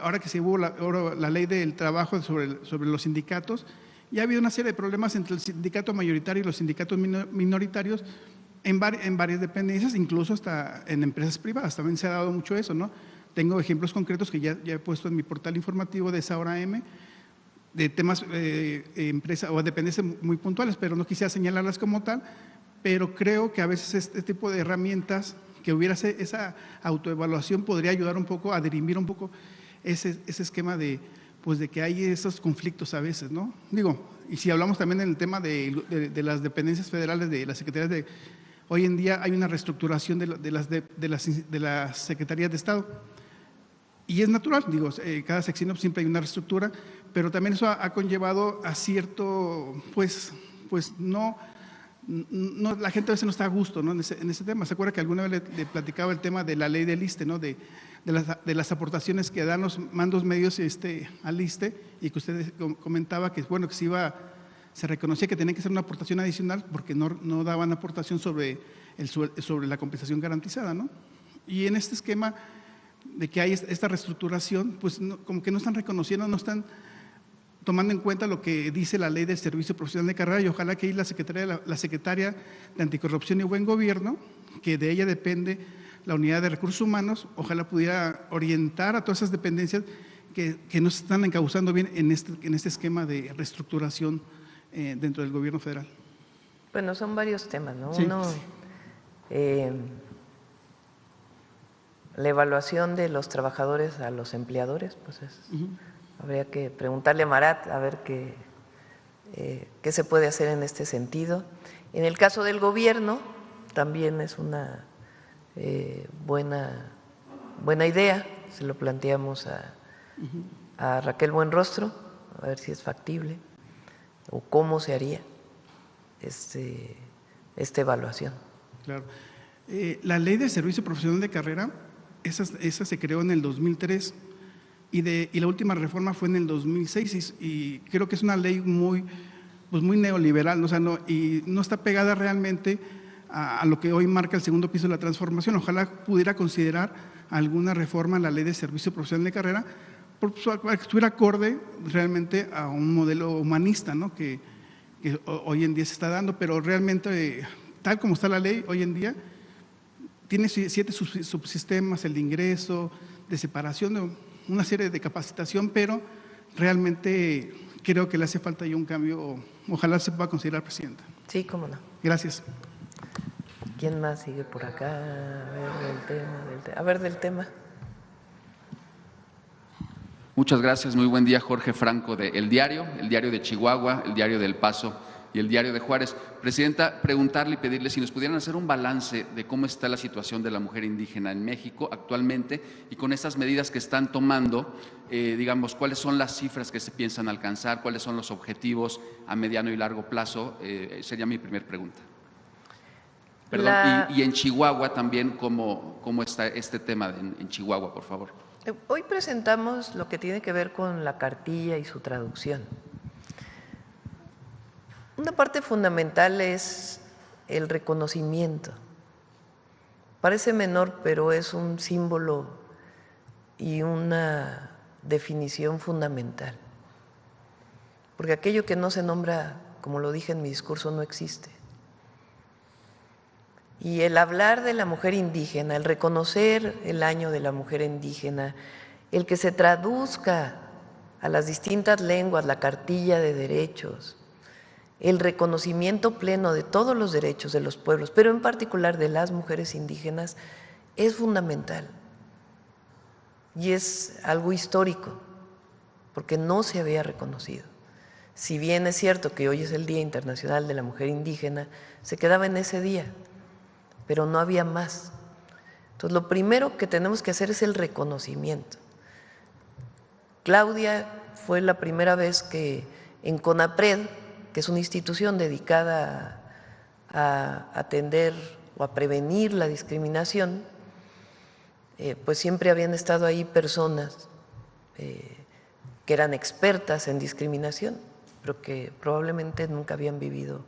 ahora que se hubo la ley del trabajo sobre los sindicatos, ya ha habido una serie de problemas entre el sindicato mayoritario y los sindicatos minoritarios en varias dependencias, incluso hasta en empresas privadas, también se ha dado mucho eso, ¿no? Tengo ejemplos concretos que ya he puesto en mi portal informativo de esa hora M, de temas empresa o dependencias muy puntuales, pero no quisiera señalarlas como tal, pero creo que a veces este tipo de herramientas, que hubiera esa autoevaluación, podría ayudar un poco a dirimir un poco ese esquema de que hay esos conflictos a veces, ¿no? Digo, y si hablamos también en el tema de las dependencias federales, de las secretarías hoy en día hay una reestructuración de las secretarías de Estado. Y es natural, digo, cada sexenio siempre hay una reestructura, pero también eso ha conllevado a cierto, pues no, la gente a veces no está a gusto, ¿no? en ese tema. ¿Se acuerda que alguna vez le platicaba el tema de la ley del ISSSTE, ¿no? de las aportaciones que dan los mandos medios al ISSSTE, y que usted comentaba que, bueno, que se reconocía que tenía que ser una aportación adicional porque no daban aportación sobre la compensación garantizada, ¿no? Y en este esquema de que hay esta reestructuración, pues como que no están reconociendo, no están tomando en cuenta lo que dice la ley del servicio profesional de carrera, y ojalá que ahí la secretaria de Anticorrupción y Buen Gobierno, que de ella depende la unidad de recursos humanos, ojalá pudiera orientar a todas esas dependencias que no se están encauzando bien en este esquema de reestructuración dentro del gobierno federal. Bueno, son varios temas, ¿no? Sí. Uno, la evaluación de los trabajadores a los empleadores, pues habría que preguntarle a Marat a ver qué se puede hacer en este sentido. En el caso del gobierno, también es una buena idea, se lo planteamos a Raquel Buenrostro, a ver si es factible o cómo se haría esta evaluación. Claro. La ley de servicio profesional de carrera, esa se creó en el 2003 y la última reforma fue en el 2006 y creo que es una ley muy neoliberal, ¿no? O sea, y no está pegada realmente a lo que hoy marca el segundo piso de la transformación. Ojalá pudiera considerar alguna reforma a la ley de servicio profesional de carrera para que estuviera acorde realmente a un modelo humanista, ¿no? que hoy en día se está dando, pero realmente tal como está la ley hoy en día, tiene 7 subsistemas, el de ingreso, de separación, una serie de capacitación, pero realmente creo que le hace falta ya un cambio. Ojalá se pueda considerar, Presidenta. Sí, cómo no. Gracias. ¿Quién más sigue por acá? A ver, del tema. Muchas gracias, muy buen día. Jorge Franco de El Diario de Chihuahua, El Diario del Paso y El Diario de Juárez. Presidenta, preguntarle y pedirle si nos pudieran hacer un balance de cómo está la situación de la mujer indígena en México actualmente y con estas medidas que están tomando, digamos, cuáles son las cifras que se piensan alcanzar, cuáles son los objetivos a mediano y largo plazo, sería mi primera pregunta. Perdón, y en Chihuahua también, ¿cómo está este tema en Chihuahua, por favor? Hoy presentamos lo que tiene que ver con la cartilla y su traducción. Una parte fundamental es el reconocimiento. Parece menor, pero es un símbolo y una definición fundamental. Porque aquello que no se nombra, como lo dije en mi discurso, no existe. Y el hablar de la mujer indígena, el reconocer el año de la mujer indígena, el que se traduzca a las distintas lenguas la cartilla de derechos, el reconocimiento pleno de todos los derechos de los pueblos, pero en particular de las mujeres indígenas, es fundamental. Y es algo histórico, porque no se había reconocido. Si bien es cierto que hoy es el Día Internacional de la Mujer Indígena, se quedaba en ese día, pero no había más. Entonces, lo primero que tenemos que hacer es el reconocimiento. Claudia fue la primera vez que en CONAPRED, que es una institución dedicada a atender o a prevenir la discriminación, pues siempre habían estado ahí personas que eran expertas en discriminación, pero que probablemente nunca habían vivido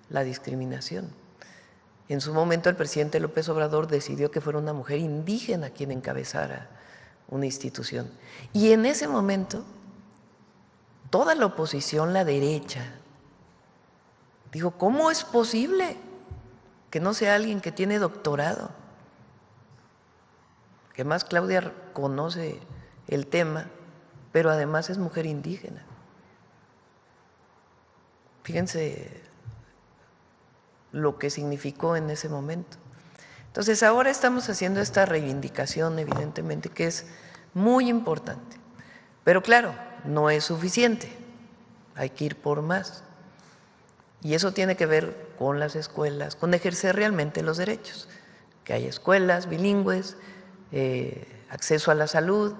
la discriminación. En su momento el presidente López Obrador decidió que fuera una mujer indígena quien encabezara una institución. Y en ese momento toda la oposición, la derecha, dijo, ¿cómo es posible que no sea alguien que tiene doctorado? Que más Claudia conoce el tema, pero además es mujer indígena. Fíjense lo que significó en ese momento. Entonces, ahora estamos haciendo esta reivindicación, evidentemente, que es muy importante. Pero claro, no es suficiente, hay que ir por más. Y eso tiene que ver con las escuelas, con ejercer realmente los derechos, que haya escuelas bilingües, acceso a la salud,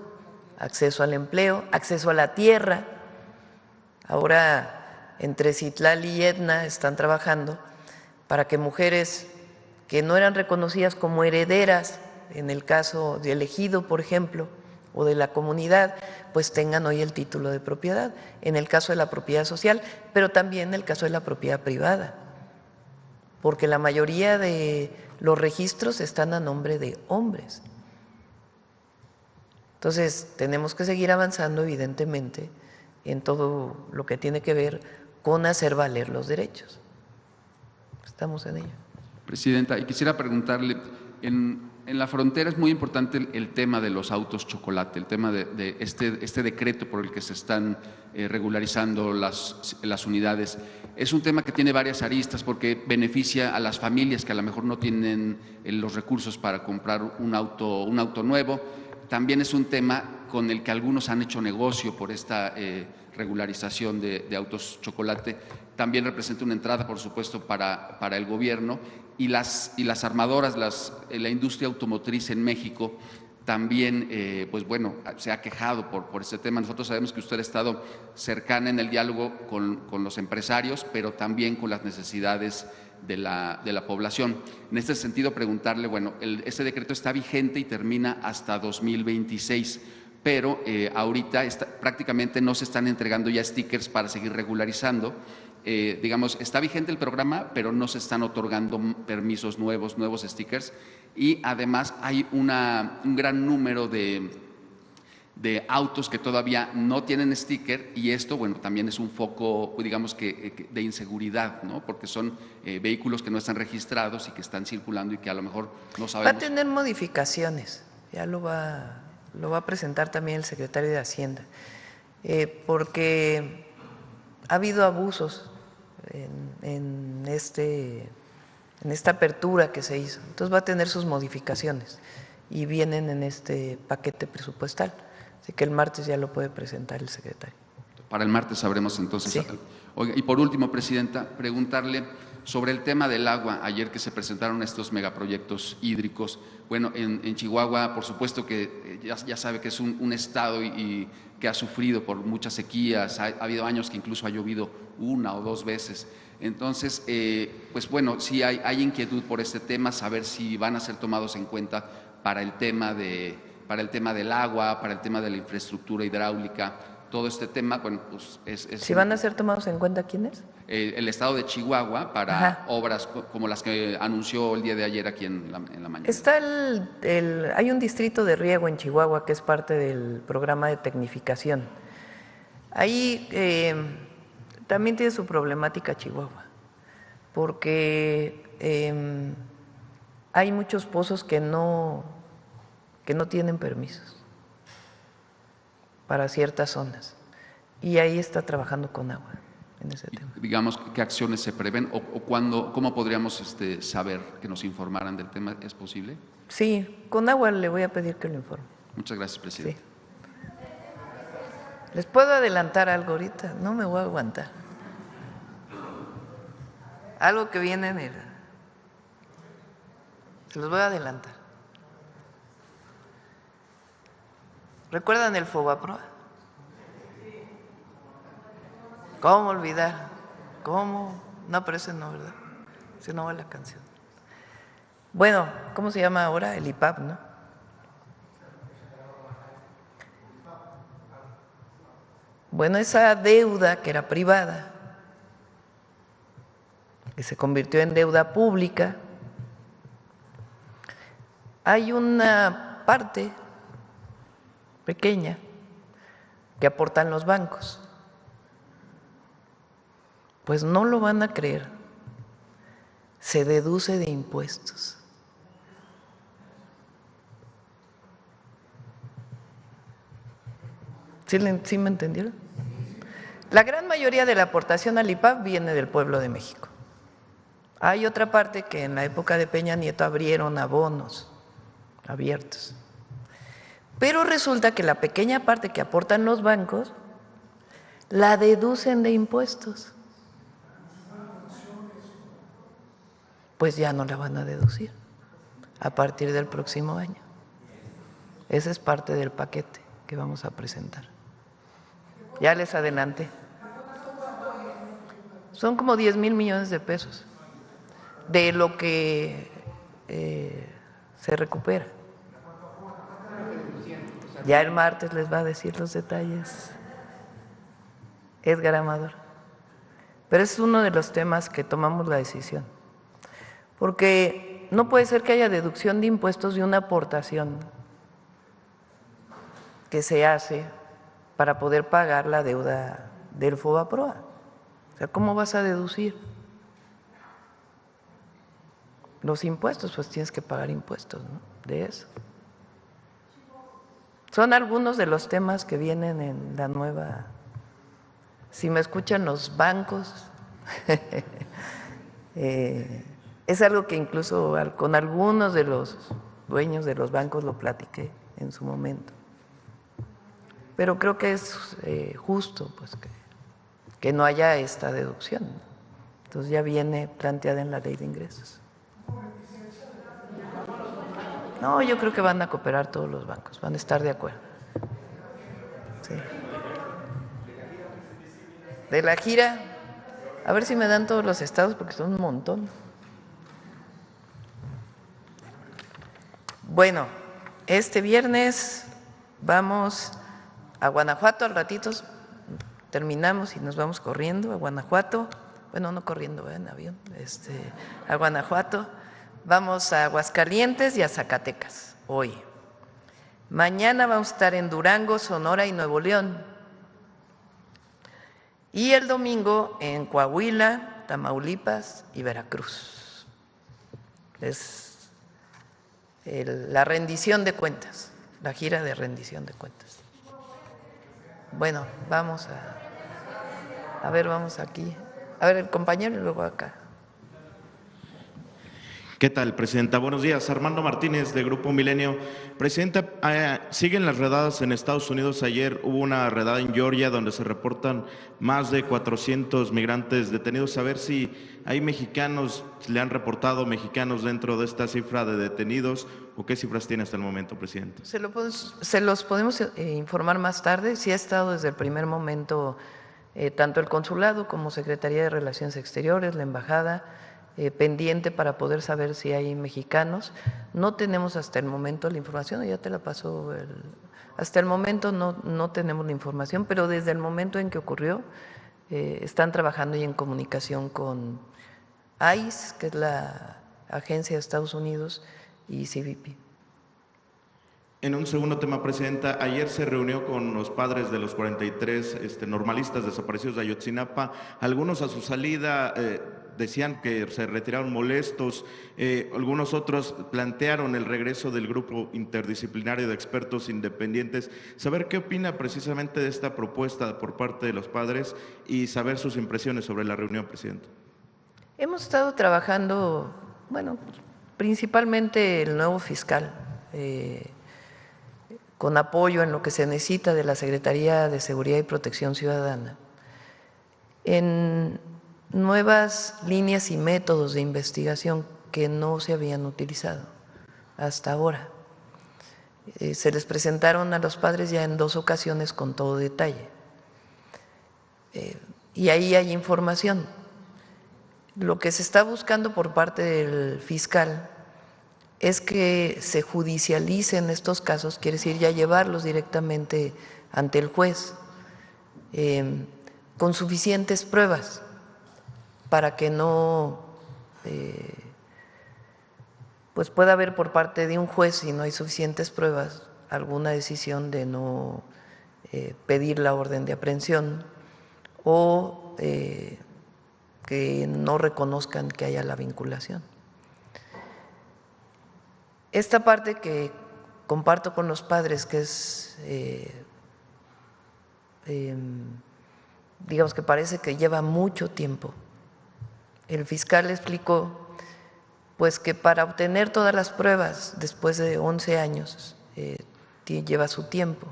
acceso al empleo, acceso a la tierra. Ahora, entre Citlali y Edna están trabajando para que mujeres que no eran reconocidas como herederas, en el caso de Ejido, por ejemplo, o de la comunidad, pues tengan hoy el título de propiedad, en el caso de la propiedad social, pero también en el caso de la propiedad privada, porque la mayoría de los registros están a nombre de hombres. Entonces, tenemos que seguir avanzando, evidentemente, en todo lo que tiene que ver con hacer valer los derechos. Estamos en ello. Presidenta, y quisiera preguntarle, en la frontera es muy importante el tema de los autos chocolate, el tema de este decreto por el que se están regularizando las unidades. Es un tema que tiene varias aristas porque beneficia a las familias que a lo mejor no tienen los recursos para comprar un auto nuevo. También es un tema con el que algunos han hecho negocio por esta regularización de autos chocolate. También representa una entrada, por supuesto, para el gobierno y las armadoras, la industria automotriz en México también, pues bueno, se ha quejado por este tema. Nosotros sabemos que usted ha estado cercana en el diálogo con los empresarios, pero también con las necesidades de la población. En este sentido, preguntarle, bueno, este decreto está vigente y termina hasta 2026, pero ahorita prácticamente no se están entregando ya stickers para seguir regularizando. Digamos, está vigente el programa, pero no se están otorgando permisos nuevos stickers, y además hay un gran número de autos que todavía no tienen sticker, y esto, bueno, también es un foco, digamos, de inseguridad, ¿no? Porque son vehículos que no están registrados y que están circulando y que a lo mejor no sabemos. Va a tener modificaciones, ya lo va a presentar también el secretario de Hacienda, porque ha habido abusos en esta apertura que se hizo. Entonces va a tener sus modificaciones y vienen en este paquete presupuestal. Así que el martes ya lo puede presentar el secretario. Para el martes sabremos entonces. Sí. Oiga, y por último, Presidenta, preguntarle sobre el tema del agua. Ayer que se presentaron estos megaproyectos hídricos, bueno, en Chihuahua, por supuesto que ya sabe que es un estado y que ha sufrido por muchas sequías. Ha habido años que incluso ha llovido 1 o 2 veces. Entonces, pues bueno, sí hay inquietud por este tema, saber si van a ser tomados en cuenta para el tema del agua, para el tema de la infraestructura hidráulica. Todo este tema, bueno, pues ¿Si van a ser tomados en cuenta quiénes? El estado de Chihuahua para Ajá. obras como las que anunció el día de ayer aquí en la mañana. Está hay un distrito de riego en Chihuahua que es parte del programa de tecnificación. Ahí también tiene su problemática Chihuahua, porque hay muchos pozos que no tienen permisos para ciertas zonas, y ahí está trabajando con agua en ese tema. Digamos, ¿qué acciones se prevén o cómo podríamos saber que nos informaran del tema? ¿Es posible? Sí, con agua le voy a pedir que lo informe. Muchas gracias, Presidente. Sí. ¿Les puedo adelantar algo ahorita? No me voy a aguantar. Algo que viene en se los voy a adelantar. ¿Recuerdan el Fobaproa? ¿Cómo olvidar? ¿Cómo? No, pero ese no, ¿verdad? Ese no va la canción. Bueno, ¿cómo se llama ahora? El IPAP, ¿no? Bueno, esa deuda que era privada, que se convirtió en deuda pública, hay una parte pequeña que aportan los bancos. Pues no lo van a creer, se deduce de impuestos. ¿Sí me entendieron? La gran mayoría de la aportación al IPAP viene del pueblo de México. Hay otra parte que en la época de Peña Nieto abrieron abonos abiertos. Pero resulta que la pequeña parte que aportan los bancos la deducen de impuestos. Pues ya no la van a deducir a partir del próximo año. Ese es parte del paquete que vamos a presentar. Ya les adelanté. Son como 10,000 millones de pesos de lo que se recupera. Ya el martes les va a decir los detalles Edgar Amador. Pero es uno de los temas que tomamos la decisión. Porque no puede ser que haya deducción de impuestos de una aportación que se hace para poder pagar la deuda del Fobaproa. O sea, ¿cómo vas a deducir los impuestos? Pues tienes que pagar impuestos, ¿no? De eso. Son algunos de los temas que vienen en la nueva. Si me escuchan los bancos, es algo que incluso con algunos de los dueños de los bancos lo platiqué en su momento. Pero creo que es justo pues que no haya esta deducción. Entonces ya viene planteada en la ley de ingresos. No, yo creo que van a cooperar todos los bancos, van a estar de acuerdo. Sí. De la gira, a ver si me dan todos los estados porque son un montón. Bueno, este viernes vamos a Guanajuato, al ratito terminamos y nos vamos corriendo a Guanajuato. Bueno, no corriendo, en avión, a Guanajuato. Vamos a Aguascalientes y a Zacatecas hoy. Mañana vamos a estar en Durango, Sonora y Nuevo León. Y el domingo en Coahuila, Tamaulipas y Veracruz. Es la rendición de cuentas, la gira de rendición de cuentas. Bueno, vamos a ver, vamos aquí. A ver, el compañero y luego acá. ¿Qué tal, Presidenta? Buenos días. Armando Martínez, de Grupo Milenio. Presidenta, siguen las redadas en Estados Unidos. Ayer hubo una redada en Georgia donde se reportan más de 400 migrantes detenidos. A ver si hay mexicanos, le han reportado mexicanos dentro de esta cifra de detenidos, o qué cifras tiene hasta el momento, Presidenta. Se los podemos informar más tarde. Sí ha estado desde el primer momento tanto el consulado como Secretaría de Relaciones Exteriores, la Embajada, pendiente para poder saber si hay mexicanos. No tenemos hasta el momento la información, ya te la pasó. Hasta el momento no tenemos la información, pero desde el momento en que ocurrió, están trabajando y en comunicación con ICE, que es la agencia de Estados Unidos, y CBP. En un segundo tema, Presidenta, ayer se reunió con los padres de los 43 normalistas desaparecidos de Ayotzinapa. Algunos a su salida decían que se retiraron molestos, algunos otros plantearon el regreso del grupo interdisciplinario de expertos independientes. Saber qué opina precisamente de esta propuesta por parte de los padres y saber sus impresiones sobre la reunión, Presidenta. Hemos estado trabajando, bueno, principalmente el nuevo fiscal, con apoyo en lo que se necesita de la Secretaría de Seguridad y Protección Ciudadana, en nuevas líneas y métodos de investigación que no se habían utilizado hasta ahora. Se les presentaron a los padres ya en 2 ocasiones con todo detalle. Y ahí hay información. Lo que se está buscando por parte del fiscal es que se judicialicen estos casos, quiere decir ya llevarlos directamente ante el juez con suficientes pruebas para que no pues pueda haber por parte de un juez, si no hay suficientes pruebas, alguna decisión de no pedir la orden de aprehensión o que no reconozcan que haya la vinculación. Esta parte que comparto con los padres, que es, digamos que parece que lleva mucho tiempo. El fiscal explicó pues que para obtener todas las pruebas después de 11 años lleva su tiempo.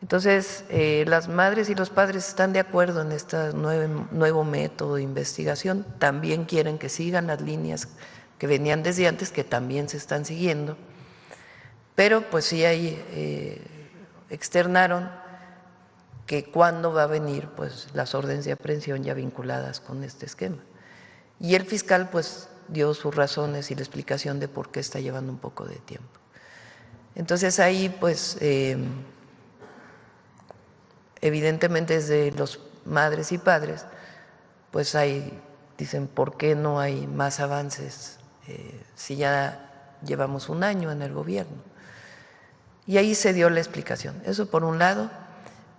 Entonces, las madres y los padres están de acuerdo en este nuevo método de investigación, también quieren que sigan las líneas que venían desde antes, que también se están siguiendo, pero pues sí externaron que cuándo va a venir pues las órdenes de aprehensión ya vinculadas con este esquema. Y el fiscal pues dio sus razones y la explicación de por qué está llevando un poco de tiempo. Entonces ahí pues evidentemente desde los madres y padres pues dicen ¿por qué no hay más avances si ya llevamos un año en el gobierno? Y ahí se dio la explicación. Eso por un lado,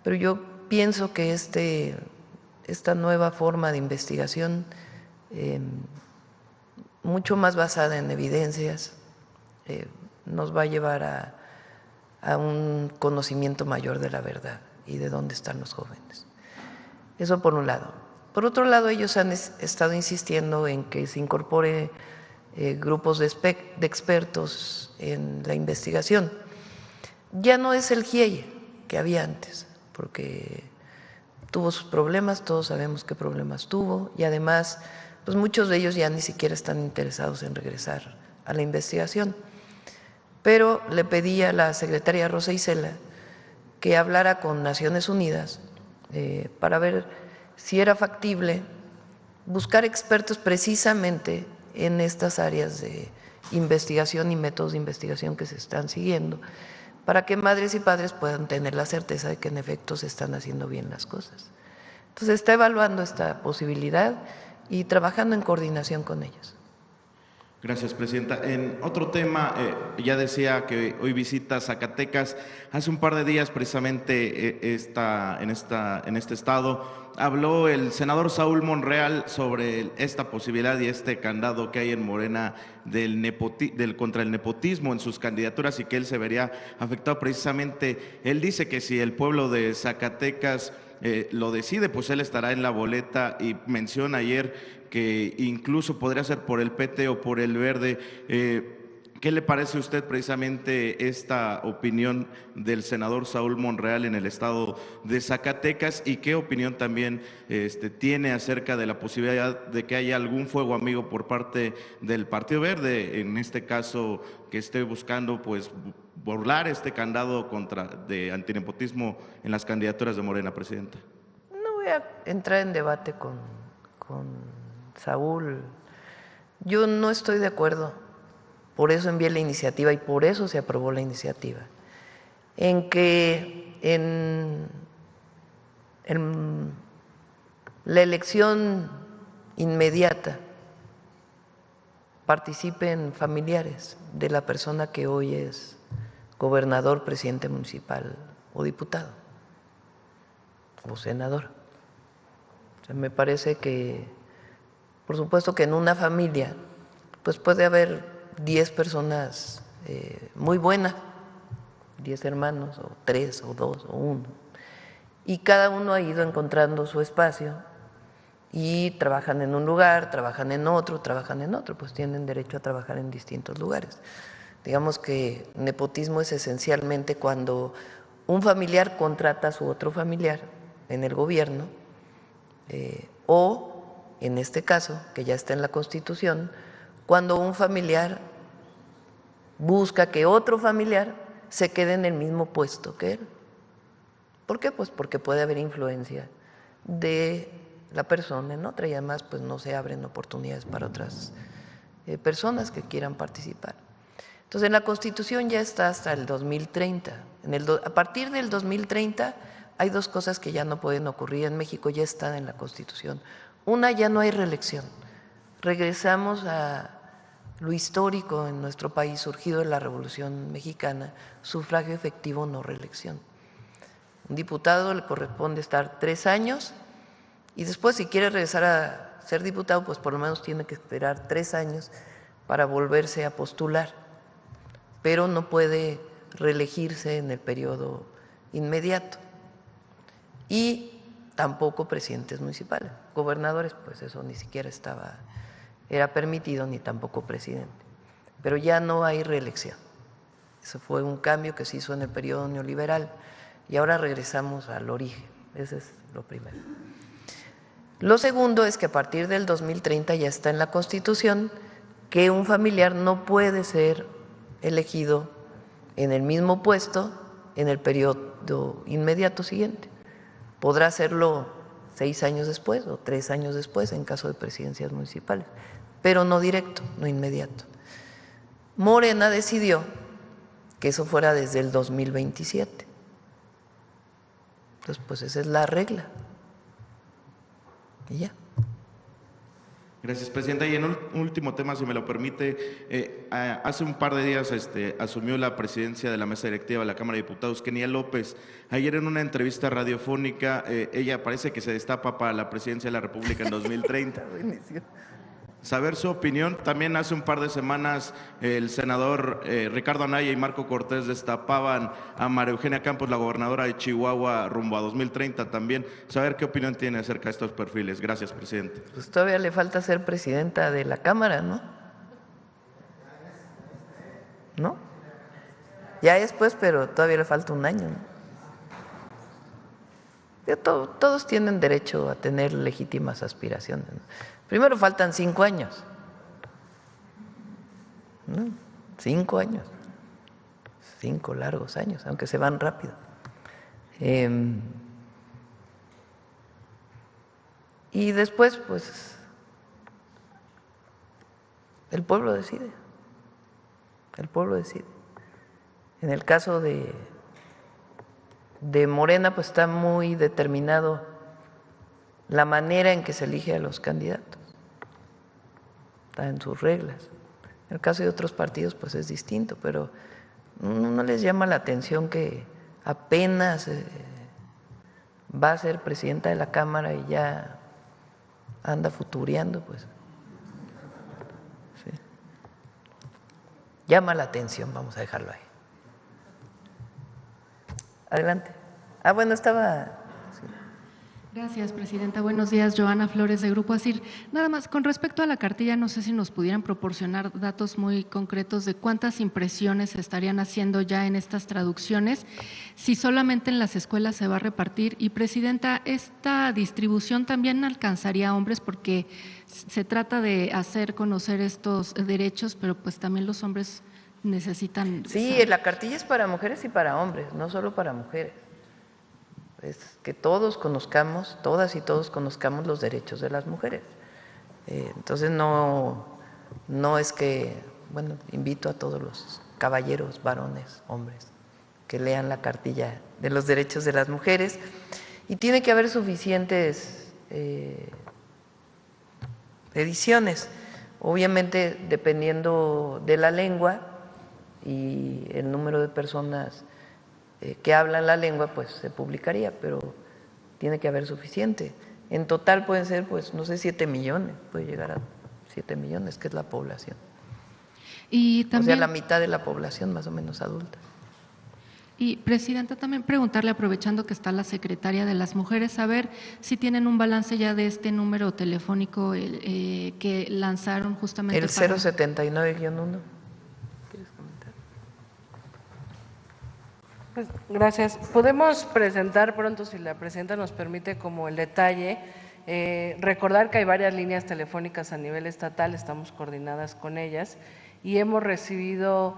pero yo pienso que esta nueva forma de investigación, mucho más basada en evidencias, nos va a llevar a un conocimiento mayor de la verdad y de dónde están los jóvenes. Eso por un lado. Por otro lado, ellos han estado insistiendo en que se incorpore grupos de expertos en la investigación. Ya no es el GIEI que había antes, porque tuvo sus problemas, todos sabemos qué problemas tuvo, y además pues muchos de ellos ya ni siquiera están interesados en regresar a la investigación. Pero le pedí a la secretaria Rosa Isela que hablara con Naciones Unidas para ver si era factible buscar expertos precisamente en estas áreas de investigación y métodos de investigación que se están siguiendo, para que madres y padres puedan tener la certeza de que en efecto se están haciendo bien las cosas. Entonces está evaluando esta posibilidad y trabajando en coordinación con ellos. Gracias, Presidenta. En otro tema, ya decía que hoy visita Zacatecas. Hace un par de días, precisamente en este estado, habló el senador Saúl Monreal sobre esta posibilidad y este candado que hay en Morena contra el nepotismo en sus candidaturas y que él se vería afectado precisamente. Él dice que si el pueblo de Zacatecas lo decide, pues él estará en la boleta, y menciona ayer que incluso podría ser por el PT o por el Verde. ¿Qué le parece a usted precisamente esta opinión del senador Saúl Monreal en el estado de Zacatecas y qué opinión también tiene acerca de la posibilidad de que haya algún fuego amigo por parte del Partido Verde, en este caso que esté buscando pues burlar este candado de antinepotismo en las candidaturas de Morena, presidenta? No voy a entrar en debate con Saúl. Yo no estoy de acuerdo. Por eso envié la iniciativa y por eso se aprobó la iniciativa, en que en la elección inmediata participen familiares de la persona que hoy es gobernador, presidente municipal o diputado o senador. O sea, me parece que, por supuesto que en una familia pues puede haber 10 personas muy buenas, 10 hermanos, o 3, o 2, o 1. Y cada uno ha ido encontrando su espacio y trabajan en un lugar, trabajan en otro, pues tienen derecho a trabajar en distintos lugares. Digamos que nepotismo es esencialmente cuando un familiar contrata a su otro familiar en el gobierno, o en este caso, que ya está en la Constitución, cuando un familiar busca que otro familiar se quede en el mismo puesto que él. ¿Por qué? Pues porque puede haber influencia de la persona en otra y además pues no se abren oportunidades para otras personas que quieran participar. Entonces en la Constitución ya está hasta el 2030. A partir del 2030 hay dos cosas que ya no pueden ocurrir en México, ya están en la Constitución. Una, ya no hay reelección. Regresamos a lo histórico en nuestro país surgido de la Revolución Mexicana, sufragio efectivo, no reelección. Un diputado le corresponde estar 3 años y después si quiere regresar a ser diputado, pues por lo menos tiene que esperar 3 años para volverse a postular, pero no puede reelegirse en el periodo inmediato. Y tampoco presidentes municipales, gobernadores, pues eso ni siquiera era permitido, ni tampoco presidente. Pero ya no hay reelección. Eso fue un cambio que se hizo en el periodo neoliberal y ahora regresamos al origen. Ese es lo primero. Lo segundo es que a partir del 2030 ya está en la Constitución que un familiar no puede ser elegido en el mismo puesto en el periodo inmediato siguiente. Podrá hacerlo 6 años después o 3 años después en caso de presidencias municipales, pero no directo, no inmediato. Morena decidió que eso fuera desde el 2027. Entonces, pues esa es la regla. Y ya. Gracias, presidenta. Y en un último tema, si me lo permite, hace un par de días asumió la presidencia de la mesa directiva de la Cámara de Diputados, Kenia López. Ayer en una entrevista radiofónica, ella parece que se destapa para la presidencia de la República en 2030. Saber su opinión. También hace un par de semanas el senador Ricardo Anaya y Marco Cortés destapaban a María Eugenia Campos, la gobernadora de Chihuahua, rumbo a 2030 también. Saber qué opinión tiene acerca de estos perfiles. Gracias, presidente. Pues todavía le falta ser presidenta de la Cámara, ¿no? ¿No? Ya es pues, pero todavía le falta un año, ¿no? Todos tienen derecho a tener legítimas aspiraciones, ¿no? Primero faltan 5 años, ¿no? 5 años, 5 largos años, aunque se van rápido. Y después, pues, el pueblo decide. El pueblo decide. En el caso de Morena, pues está muy determinado la manera en que se elige a los candidatos. Está en sus reglas. En el caso de otros partidos, pues es distinto, pero no les llama la atención que apenas va a ser presidenta de la Cámara y ya anda futureando, pues. Sí. Llama la atención, vamos a dejarlo ahí. Adelante. Bueno, estaba... Sí. Gracias, Presidenta. Buenos días, Joana Flores, de Grupo ASIR. Nada más, con respecto a la cartilla, no sé si nos pudieran proporcionar datos muy concretos de cuántas impresiones se estarían haciendo ya en estas traducciones, si solamente en las escuelas se va a repartir. Y, Presidenta, ¿esta distribución también alcanzaría a hombres? Porque se trata de hacer conocer estos derechos, pero pues también los hombres necesitan… Sí, la cartilla es para mujeres y para hombres, no solo para mujeres. Es que todos conozcamos, todas y todos conozcamos los derechos de las mujeres. Entonces no es que, bueno, invito a todos los caballeros, varones, hombres, que lean la cartilla de los derechos de las mujeres, y tiene que haber suficientes ediciones, obviamente dependiendo de la lengua y el número de personas que hablan la lengua, pues se publicaría, pero tiene que haber suficiente. En total pueden ser, pues, no sé, 7 millones, puede llegar a 7 millones, que es la población. Y también, o sea, la mitad de la población más o menos adulta. Y, Presidenta, también preguntarle, aprovechando que está la Secretaria de las Mujeres, saber si tienen un balance ya de este número telefónico que lanzaron justamente el 079-1. Pues, gracias. Podemos presentar pronto, si la Presidenta nos permite, como el detalle, recordar que hay varias líneas telefónicas a nivel estatal, estamos coordinadas con ellas y hemos recibido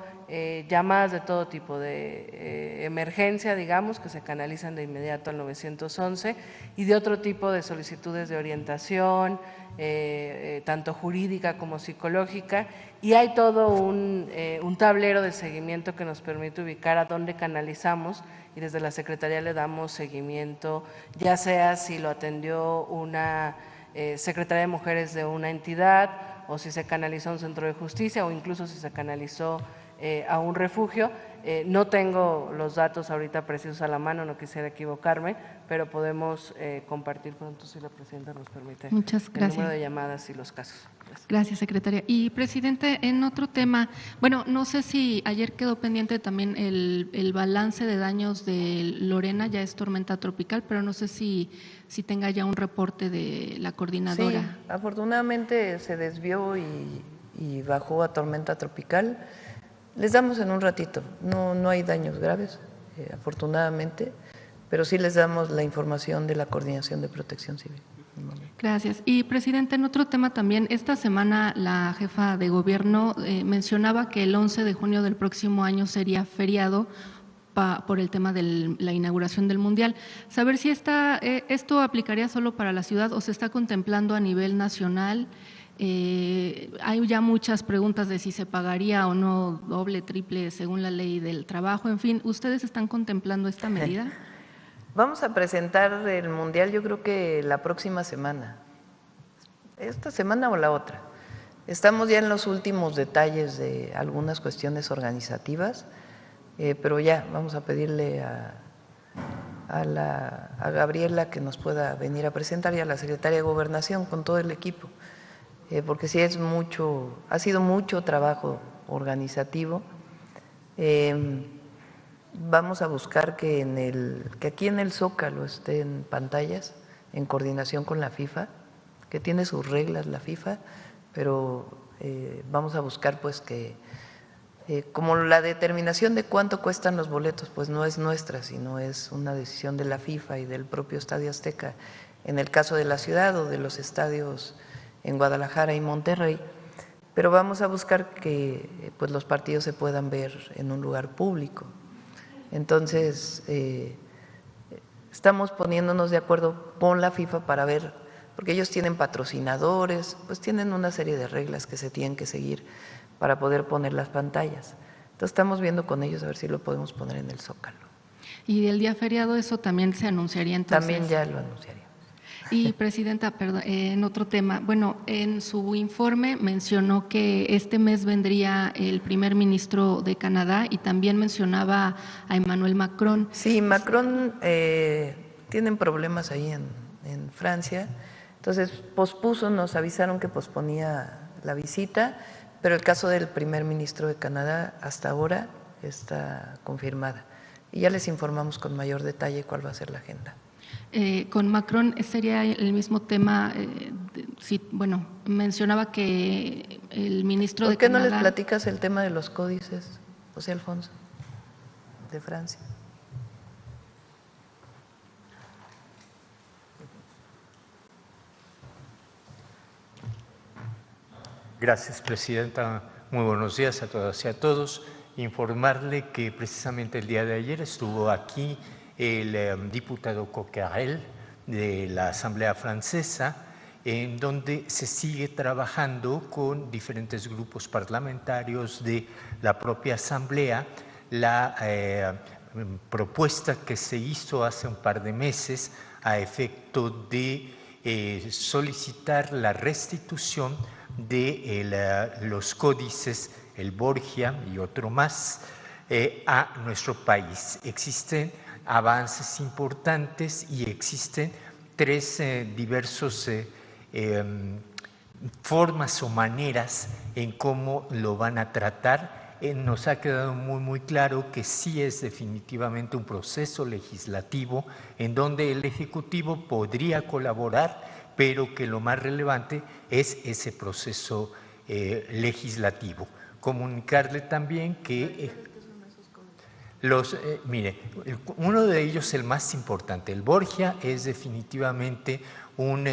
llamadas de todo tipo de emergencia, digamos, que se canalizan de inmediato al 911 y de otro tipo de solicitudes de orientación, tanto jurídica como psicológica, y hay todo un tablero de seguimiento que nos permite ubicar a dónde canalizamos, y desde la Secretaría le damos seguimiento, ya sea si lo atendió una Secretaría de Mujeres de una entidad, o si se canalizó a un centro de justicia, o incluso si se canalizó a un refugio. No tengo los datos ahorita precisos a la mano, no quisiera equivocarme, pero podemos compartir pronto, si la Presidenta nos permite. Muchas gracias. El número de llamadas y los casos. Gracias, Secretaria. Y, Presidente, en otro tema, bueno, no sé si ayer quedó pendiente también el balance de daños de Lorena, ya es tormenta tropical, pero no sé si tenga ya un reporte de la coordinadora. Sí, afortunadamente se desvió y bajó a tormenta tropical. Les damos en un ratito, no hay daños graves, afortunadamente, pero sí les damos la información de la Coordinación de Protección Civil. Gracias. Y, Presidente, en otro tema también, esta semana la jefa de gobierno mencionaba que el 11 de junio del próximo año sería feriado por el tema de la inauguración del Mundial. Saber si esto aplicaría solo para la ciudad o se está contemplando a nivel nacional. Hay ya muchas preguntas de si se pagaría o no doble, triple, según la ley del trabajo. En fin, ¿ustedes están contemplando esta medida? Vamos a presentar el Mundial, yo creo que la próxima semana, esta semana o la otra. Estamos ya en los últimos detalles de algunas cuestiones organizativas, pero ya vamos a pedirle a Gabriela que nos pueda venir a presentar, y a la Secretaria de Gobernación con todo el equipo, porque sí ha sido mucho trabajo organizativo. Vamos a buscar que aquí en el Zócalo estén pantallas en coordinación con la FIFA, que tiene sus reglas la FIFA, pero vamos a buscar pues que como la determinación de cuánto cuestan los boletos pues no es nuestra, sino es una decisión de la FIFA y del propio Estadio Azteca en el caso de la ciudad, o de los estadios en Guadalajara y Monterrey, pero vamos a buscar que pues los partidos se puedan ver en un lugar público. Entonces, estamos poniéndonos de acuerdo con la FIFA para ver, porque ellos tienen patrocinadores, pues tienen una serie de reglas que se tienen que seguir para poder poner las pantallas. Entonces, estamos viendo con ellos a ver si lo podemos poner en el Zócalo. ¿Y el día feriado eso también se anunciaría entonces? También ya lo anunciaría. Y, Presidenta, perdón, en otro tema, bueno, en su informe mencionó que este mes vendría el primer ministro de Canadá y también mencionaba a Emmanuel Macron. Sí, Macron tienen problemas ahí en Francia, entonces pospuso, nos avisaron que posponía la visita, pero el caso del primer ministro de Canadá hasta ahora está confirmada y ya les informamos con mayor detalle cuál va a ser la agenda. Con Macron sería el mismo tema. Bueno, mencionaba que el ministro de ¿Por qué no Canadá… les platicas el tema de los códices, José Alfonso, de Francia? Gracias, Presidenta. Muy buenos días a todas y a todos. Informarle que precisamente el día de ayer estuvo aquí el diputado Coquerel de la Asamblea Francesa, en donde se sigue trabajando con diferentes grupos parlamentarios de la propia Asamblea. La propuesta que se hizo hace un par de meses a efecto de solicitar la restitución de los códices, el Borgia y otro más, a nuestro país. Existen avances importantes y existen tres diversos formas o maneras en cómo lo van a tratar. Nos ha quedado muy claro que sí es definitivamente un proceso legislativo en donde el Ejecutivo podría colaborar, pero que lo más relevante es ese proceso legislativo. Comunicarle también que mire, uno de ellos, el más importante, el Borgia, es definitivamente un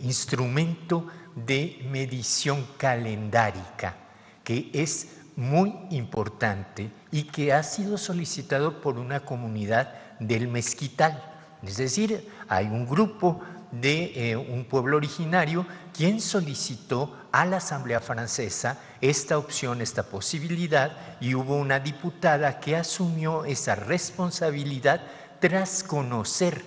instrumento de medición calendárica que es muy importante y que ha sido solicitado por una comunidad del Mezquital. Es decir, hay un grupo de un pueblo originario quien solicitó a la Asamblea Francesa esta opción, esta posibilidad, y hubo una diputada que asumió esa responsabilidad tras conocer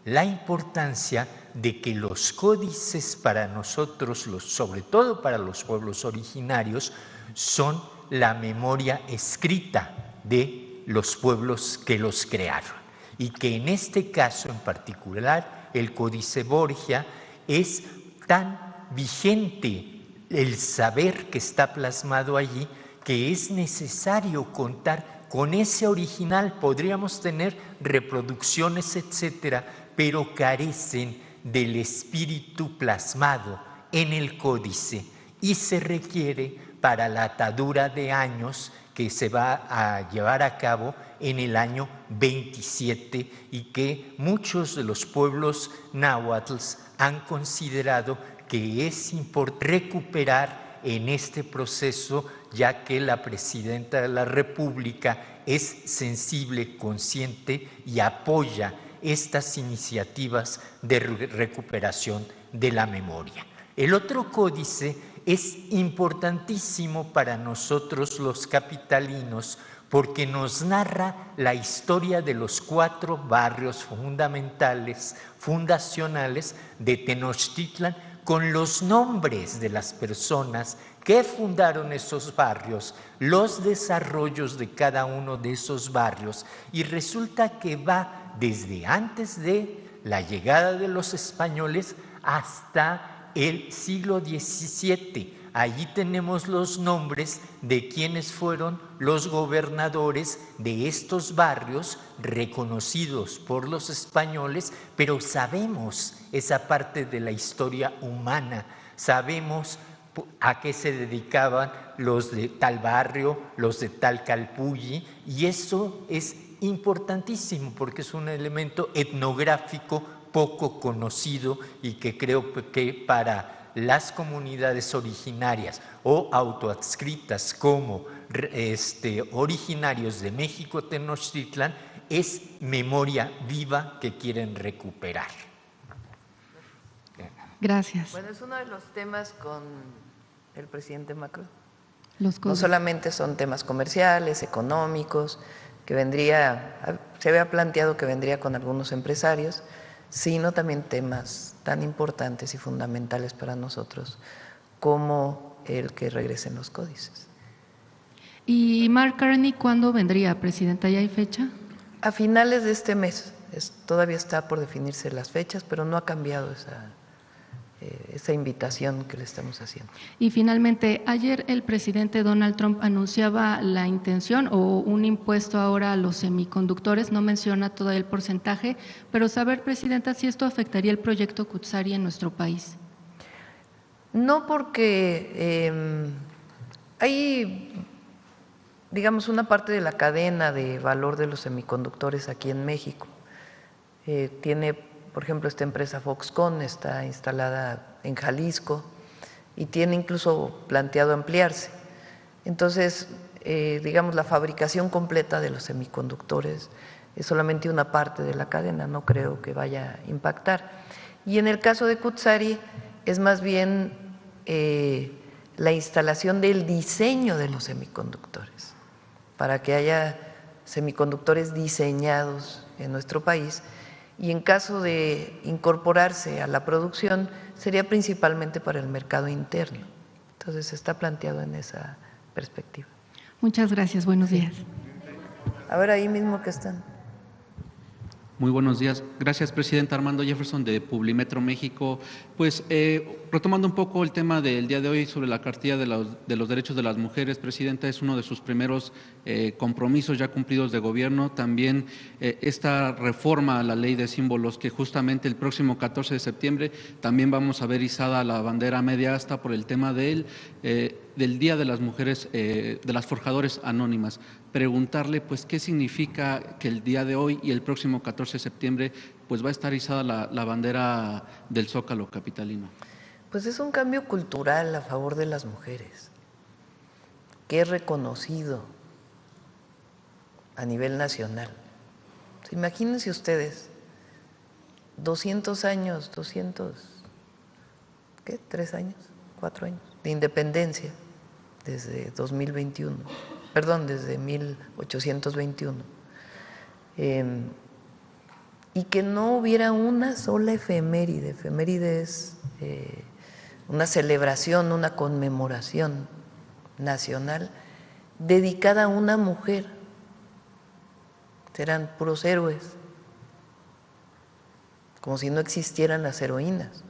la importancia de que los códices para nosotros, sobre todo para los pueblos originarios, son la memoria escrita de los pueblos que los crearon, y que en este caso en particular el Códice Borgia es tan vigente el saber que está plasmado allí que es necesario contar con ese original. Podríamos tener reproducciones, etcétera, pero carecen del espíritu plasmado en el códice y se requiere para la atadura de años que se va a llevar a cabo en el año 27 y que muchos de los pueblos náhuatl han considerado que es importante recuperar en este proceso, ya que la Presidenta de la República es sensible, consciente y apoya estas iniciativas de recuperación de la memoria. El otro códice es importantísimo para nosotros los capitalinos porque nos narra la historia de los 4 barrios fundamentales, fundacionales de Tenochtitlan, con los nombres de las personas que fundaron esos barrios, los desarrollos de cada uno de esos barrios, y resulta que va desde antes de la llegada de los españoles hasta el siglo XVII. Allí tenemos los nombres de quienes fueron los gobernadores de estos barrios reconocidos por los españoles, pero sabemos esa parte de la historia humana, sabemos a qué se dedicaban los de tal barrio, los de tal calpulli, y eso es importantísimo porque es un elemento etnográfico poco conocido y que creo que para las comunidades originarias o autoadscritas como originarios de México Tenochtitlan es memoria viva que quieren recuperar. Gracias. Bueno, es uno de los temas con el presidente Macron. No solamente son temas comerciales, económicos, se había planteado que vendría con algunos empresarios, sino también temas tan importantes y fundamentales para nosotros como el que regresen los códices. ¿Y Mark Carney cuándo vendría, Presidenta? ¿Ya hay fecha? A finales de este mes. Todavía está por definirse las fechas, pero no ha cambiado esa invitación que le estamos haciendo. Y finalmente, ayer el presidente Donald Trump anunciaba la intención o un impuesto ahora a los semiconductores, no menciona todavía el porcentaje, pero saber, presidenta, si esto afectaría el proyecto Cutzari en nuestro país. No, porque hay, digamos, una parte de la cadena de valor de los semiconductores aquí en México. Tiene, por ejemplo, esta empresa Foxconn está instalada en Jalisco y tiene incluso planteado ampliarse. Entonces, digamos, la fabricación completa de los semiconductores es solamente una parte de la cadena, no creo que vaya a impactar. Y en el caso de Cutzari es más bien la instalación del diseño de los semiconductores, para que haya semiconductores diseñados en nuestro país. Y en caso de incorporarse a la producción, sería principalmente para el mercado interno. Entonces, está planteado en esa perspectiva. Muchas gracias, buenos días. A ver, ahí mismo que están. Muy buenos días. Gracias, presidenta. Armando Jefferson de Publimetro México. Pues retomando un poco el tema del día de hoy sobre la cartilla de los derechos de las mujeres, presidenta, es uno de sus primeros compromisos ya cumplidos de gobierno. También esta reforma a la ley de símbolos que justamente el próximo 14 de septiembre también vamos a ver izada la bandera media asta por el tema del Día de las Mujeres, de las Forjadoras Anónimas. Preguntarle pues qué significa que el día de hoy y el próximo 14 de septiembre pues va a estar izada la bandera del Zócalo capitalino. Pues es un cambio cultural a favor de las mujeres, que es reconocido a nivel nacional. Imagínense ustedes, 200 años, 3 años, 4 años de independencia desde 2021. Perdón, desde 1821, y que no hubiera una sola efeméride. Efeméride es una celebración, una conmemoración nacional dedicada a una mujer. Eran puros héroes, como si no existieran las heroínas.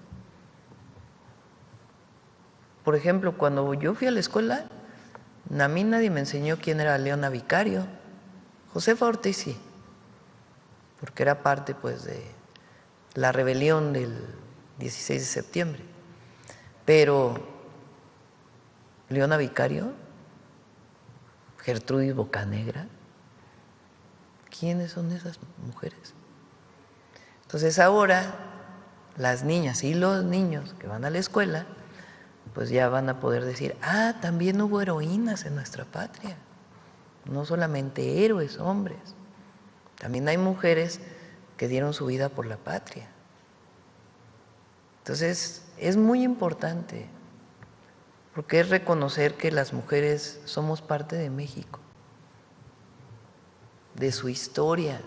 Por ejemplo, cuando yo fui a la escuela, a mí nadie me enseñó quién era Leona Vicario. Josefa Ortiz sí, porque era parte pues de la rebelión del 16 de septiembre. Pero Leona Vicario, Gertrudis Bocanegra, ¿quiénes son esas mujeres? Entonces ahora las niñas y los niños que van a la escuela pues ya van a poder decir, también hubo heroínas en nuestra patria, no solamente héroes, hombres, también hay mujeres que dieron su vida por la patria. Entonces, es muy importante, porque es reconocer que las mujeres somos parte de México, de su historia,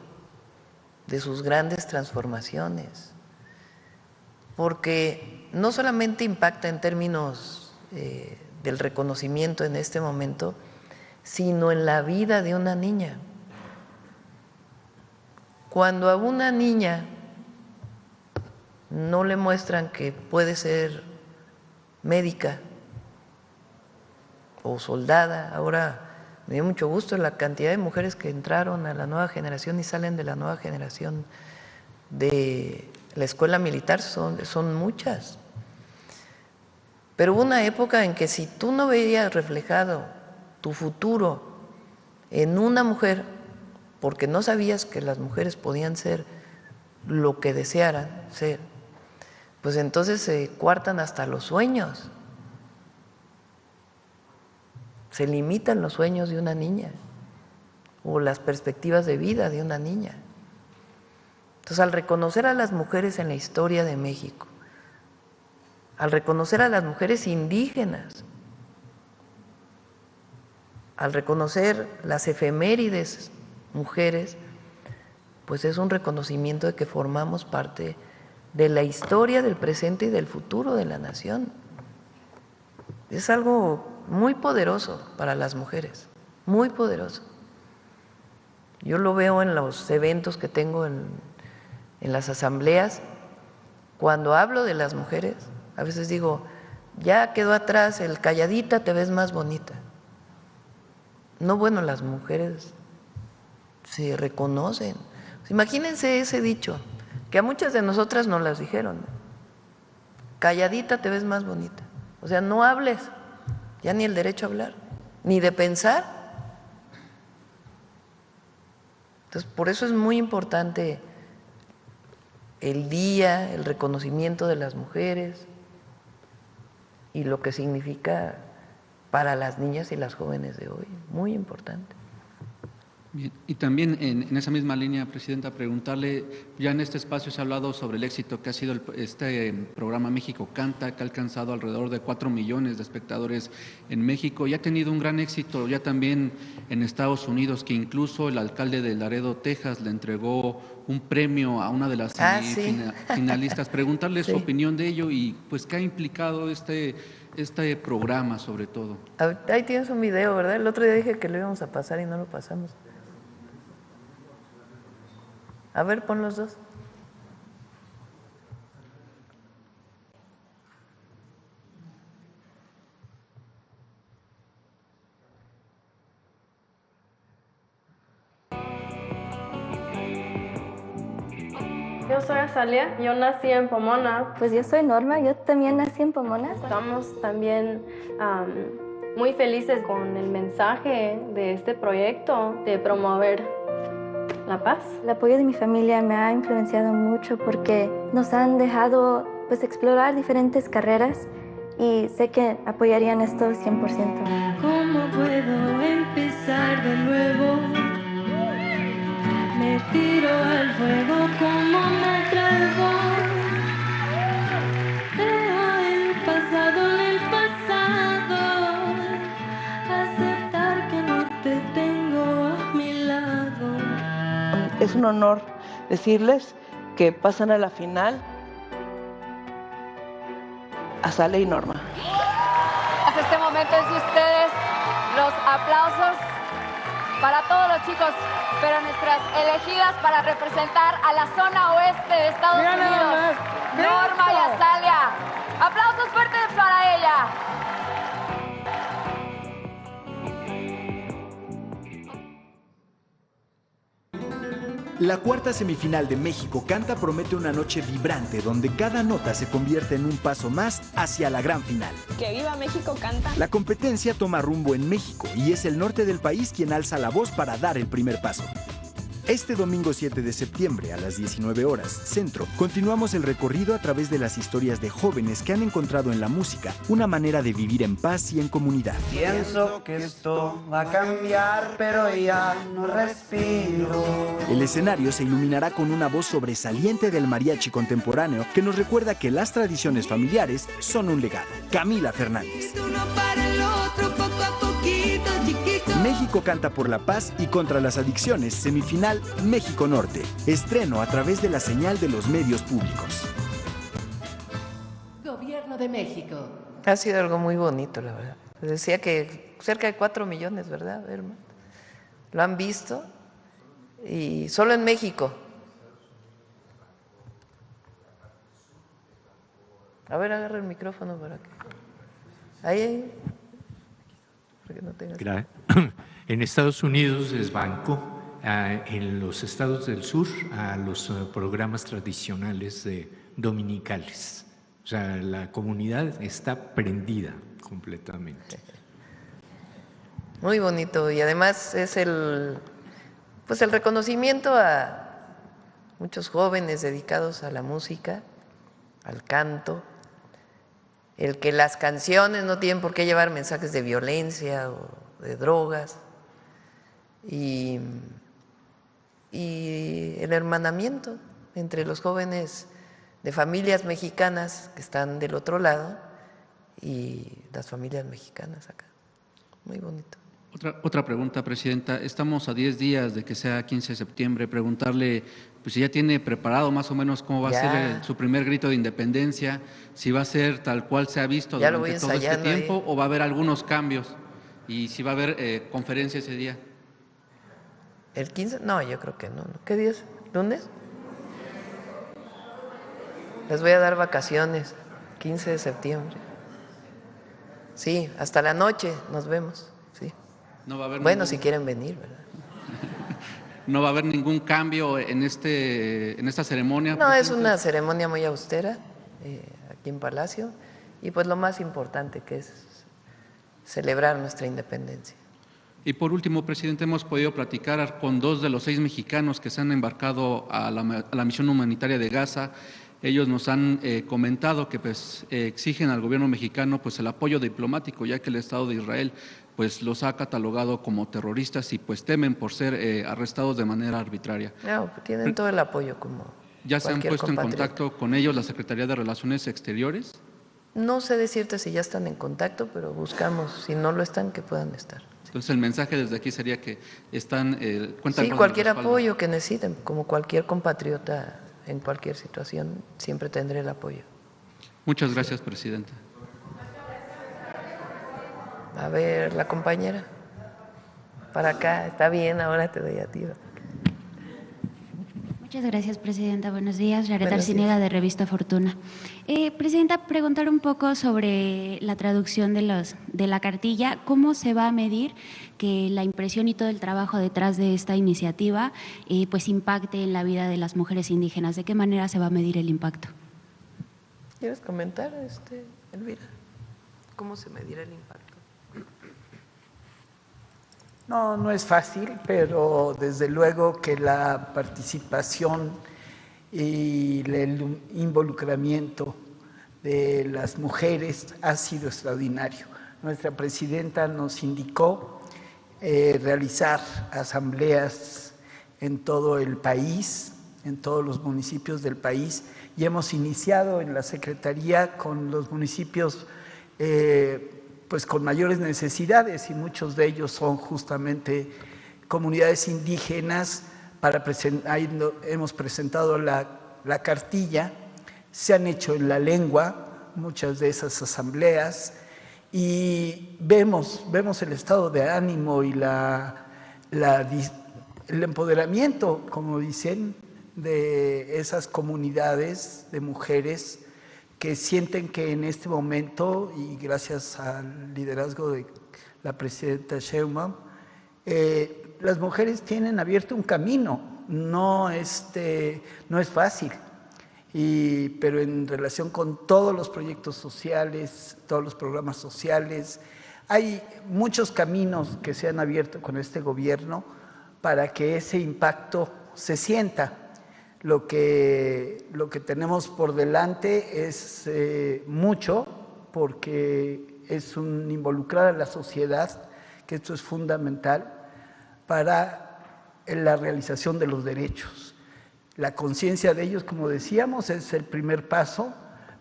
de sus grandes transformaciones, porque no solamente impacta en términos del reconocimiento en este momento, sino en la vida de una niña. Cuando a una niña no le muestran que puede ser médica o soldada, ahora me dio mucho gusto la cantidad de mujeres que entraron a la nueva generación y salen de la nueva generación de la escuela militar, son muchas. Pero hubo una época en que si tú no veías reflejado tu futuro en una mujer, porque no sabías que las mujeres podían ser lo que desearan ser, pues entonces se coartan hasta los sueños, se limitan los sueños de una niña o las perspectivas de vida de una niña. Entonces, al reconocer a las mujeres en la historia de México, al reconocer a las mujeres indígenas, al reconocer las efemérides mujeres, pues es un reconocimiento de que formamos parte de la historia, del presente y del futuro de la nación. Es algo muy poderoso para las mujeres, muy poderoso. Yo lo veo en los eventos que tengo en las asambleas. Cuando hablo de las mujeres, A veces digo, ya quedó atrás el calladita, te ves más bonita. No, bueno, las mujeres se reconocen. Imagínense ese dicho, que a muchas de nosotras nos las dijeron. Calladita te ves más bonita. O sea, no hables, ya ni el derecho a hablar, ni de pensar. Entonces, por eso es muy importante el día, el reconocimiento de las mujeres y lo que significa para las niñas y las jóvenes de hoy. Muy importante. Bien. Y también en esa misma línea, Presidenta, preguntarle, ya en este espacio se ha hablado sobre el éxito que ha sido este programa México Canta, que ha alcanzado alrededor de 4 millones de espectadores en México y ha tenido un gran éxito ya también en Estados Unidos, que incluso el alcalde de Laredo, Texas, le entregó un premio a una de las finalistas. Preguntarle su opinión de ello y pues qué ha implicado este programa sobre todo. Ahí tienes un video, ¿verdad? El otro día dije que lo íbamos a pasar y no lo pasamos. A ver, pon los dos. Yo soy Azalia, yo nací en Pomona. Pues yo soy Norma, yo también nací en Pomona. Estamos también muy felices con el mensaje de este proyecto de promover la paz. El apoyo de mi familia me ha influenciado mucho porque nos han dejado pues explorar diferentes carreras y sé que apoyarían esto 100%. ¿Cómo puedo empezar de nuevo? Me tiro al fuego como me traigo. Dejo el pasado en el pasado. Aceptar que no te tengo a mi lado. Es un honor decirles que pasan a la final Azalia y Norma. Hasta este momento es de ustedes los aplausos para todos los chicos, pero nuestras elegidas para representar a la zona oeste de Estados Unidos, Norma y Azalia. Aplausos fuertes para ella. La cuarta semifinal de México Canta promete una noche vibrante donde cada nota se convierte en un paso más hacia la gran final. ¡Que viva México Canta! La competencia toma rumbo en México y es el norte del país quien alza la voz para dar el primer paso. Este domingo 7 de septiembre a las 19 horas, Centro, continuamos el recorrido a través de las historias de jóvenes que han encontrado en la música una manera de vivir en paz y en comunidad. Pienso que esto va a cambiar, pero ya no respiro. El escenario se iluminará con una voz sobresaliente del mariachi contemporáneo que nos recuerda que las tradiciones familiares son un legado. Camila Fernández. México Canta por la paz y contra las adicciones, semifinal México Norte. Estreno a través de la señal de los medios públicos. Gobierno de México. Ha sido algo muy bonito, la verdad. Les decía que cerca de 4 millones, ¿verdad, hermano? Lo han visto y solo en México. A ver, agarra el micrófono para que... Ahí. Para que no tengas... En Estados Unidos desbancó en los estados del sur a los programas tradicionales dominicales. O sea, la comunidad está prendida completamente. Muy bonito y además es el reconocimiento a muchos jóvenes dedicados a la música, al canto, el que las canciones no tienen por qué llevar mensajes de violencia o de drogas y el hermanamiento entre los jóvenes de familias mexicanas que están del otro lado y las familias mexicanas acá. Muy bonito. Otra pregunta, Presidenta. Estamos a 10 días de que sea 15 de septiembre. Preguntarle pues, si ya tiene preparado más o menos cómo va a ser su primer grito de independencia, si va a ser tal cual se ha visto durante todo este tiempo o va a haber algunos cambios y si va a haber conferencia ese día. ¿El 15? No, yo creo que no. ¿Qué día es? ¿Lunes? Les voy a dar vacaciones. 15 de septiembre. Sí, hasta la noche nos vemos. Sí. No va a haber bueno, si quieren venir, ¿verdad? ¿No va a haber ningún cambio en esta ceremonia? No, es una ceremonia muy austera aquí en Palacio y pues lo más importante que es celebrar nuestra independencia. Y por último, presidente, hemos podido platicar con 2 de los 6 mexicanos que se han embarcado a la misión humanitaria de Gaza. Ellos nos han comentado que pues, exigen al gobierno mexicano pues, el apoyo diplomático, ya que el Estado de Israel pues, los ha catalogado como terroristas y pues, temen por ser arrestados de manera arbitraria. No, tienen todo el apoyo como ¿Ya se han puesto compatriota. en contacto con ellos la Secretaría de Relaciones Exteriores? No sé decirte si ya están en contacto, pero buscamos, si no lo están, que puedan estar. Entonces el mensaje desde aquí sería que cuentan Sí, con el cualquier respaldo. apoyo que necesiten, como cualquier compatriota en cualquier situación, siempre tendré el apoyo. Muchas gracias, presidenta. A ver, la compañera. Para acá, está bien, ahora te doy a ti. Muchas gracias, Presidenta. Buenos días. Yaret Buenos Arciniega, días. de Revista Fortuna. Presidenta, preguntar un poco sobre la traducción de la cartilla. ¿Cómo se va a medir que la impresión y todo el trabajo detrás de esta iniciativa pues impacte en la vida de las mujeres indígenas? ¿De qué manera se va a medir el impacto? ¿Quieres comentar, Elvira? ¿Cómo se medirá el impacto? No, no es fácil, pero desde luego que la participación y el involucramiento de las mujeres ha sido extraordinario. Nuestra presidenta nos indicó realizar asambleas en todo el país, en todos los municipios del país, y hemos iniciado en la Secretaría con los municipios pues con mayores necesidades, y muchos de ellos son justamente comunidades indígenas. Ahí hemos presentado la cartilla, se han hecho en la lengua muchas de esas asambleas, y vemos el estado de ánimo y el empoderamiento, como dicen, de esas comunidades de mujeres que sienten que en este momento, y gracias al liderazgo de la presidenta Sheinbaum, las mujeres tienen abierto un camino. No es fácil, pero en relación con todos los proyectos sociales, todos los programas sociales, hay muchos caminos que se han abierto con este gobierno para que ese impacto se sienta. Lo que tenemos por delante es mucho, porque es un involucrar a la sociedad, que esto es fundamental para la realización de los derechos. La conciencia de ellos, como decíamos, es el primer paso,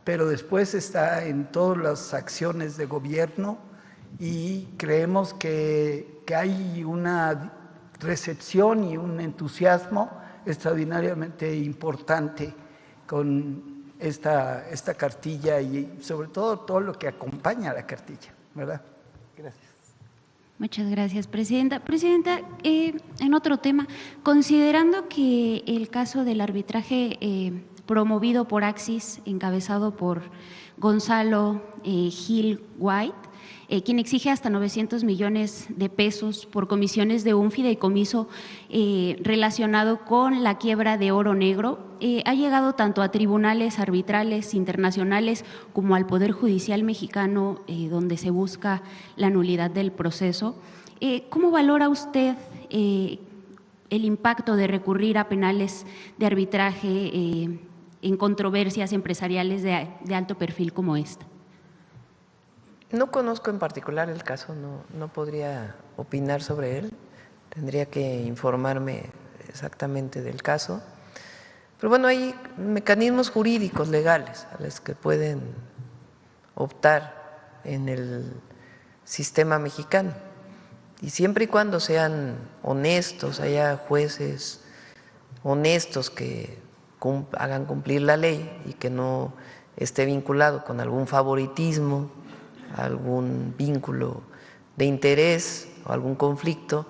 pero después está en todas las acciones de gobierno, y creemos que hay una recepción y un entusiasmo extraordinariamente importante con esta cartilla, y sobre todo lo que acompaña a la cartilla, ¿verdad? Gracias. Muchas gracias, Presidenta. Presidenta, en otro tema, considerando que el caso del arbitraje promovido por Axis, encabezado por Gonzalo Gil White, quien exige hasta 900 millones de pesos por comisiones de un fideicomiso relacionado con la quiebra de Oro Negro, ha llegado tanto a tribunales arbitrales internacionales como al Poder Judicial mexicano, donde se busca la nulidad del proceso. ¿Cómo valora usted el impacto de recurrir a penales de arbitraje en controversias empresariales de alto perfil como esta? No conozco en particular el caso, no podría opinar sobre él, tendría que informarme exactamente del caso. Pero bueno, hay mecanismos jurídicos legales a los que pueden optar en el sistema mexicano, y siempre y cuando sean honestos, haya jueces honestos que hagan cumplir la ley y que no esté vinculado con algún favoritismo, algún vínculo de interés o algún conflicto,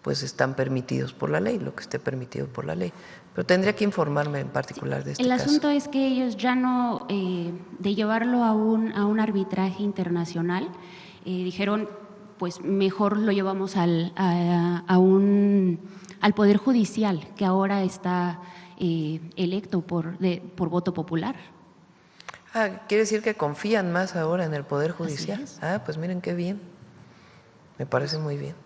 pues están permitidos por la ley, lo que esté permitido por la ley. Pero tendría que informarme en particular de este El caso. asunto es que ellos ya no, de llevarlo a un arbitraje internacional, dijeron, pues mejor lo llevamos al Poder Judicial, que ahora está electo por voto popular. Quiere decir que confían más ahora en el Poder Judicial. Pues miren qué bien, me parece muy bien.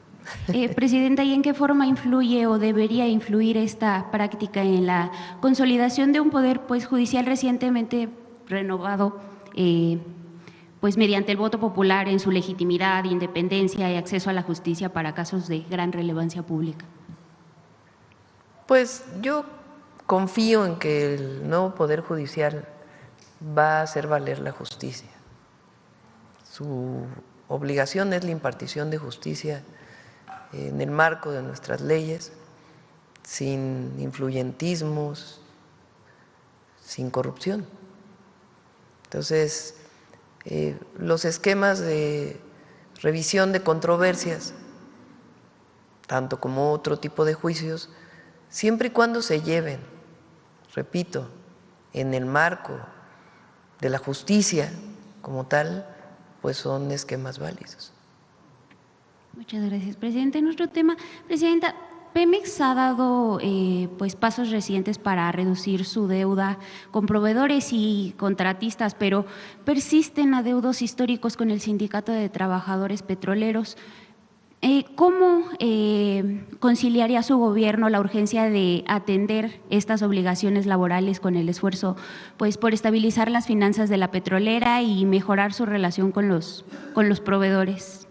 Presidenta, ¿y en qué forma influye o debería influir esta práctica en la consolidación de un poder pues judicial recientemente renovado, pues mediante el voto popular en su legitimidad, independencia y acceso a la justicia para casos de gran relevancia pública? Pues yo confío en que el nuevo Poder Judicial va a hacer valer la justicia. Su obligación es la impartición de justicia en el marco de nuestras leyes, sin influyentismos, sin corrupción. Entonces, los esquemas de revisión de controversias, tanto como otro tipo de juicios, siempre y cuando se lleven, repito, en el marco de la justicia como tal, pues son esquemas válidos. Muchas gracias, presidente. Nuestro tema, presidenta, Pemex ha dado pues pasos recientes para reducir su deuda con proveedores y contratistas, pero persisten adeudos históricos con el Sindicato de Trabajadores Petroleros. ¿Cómo conciliaría su gobierno la urgencia de atender estas obligaciones laborales con el esfuerzo pues, por estabilizar las finanzas de la petrolera y mejorar su relación con los proveedores?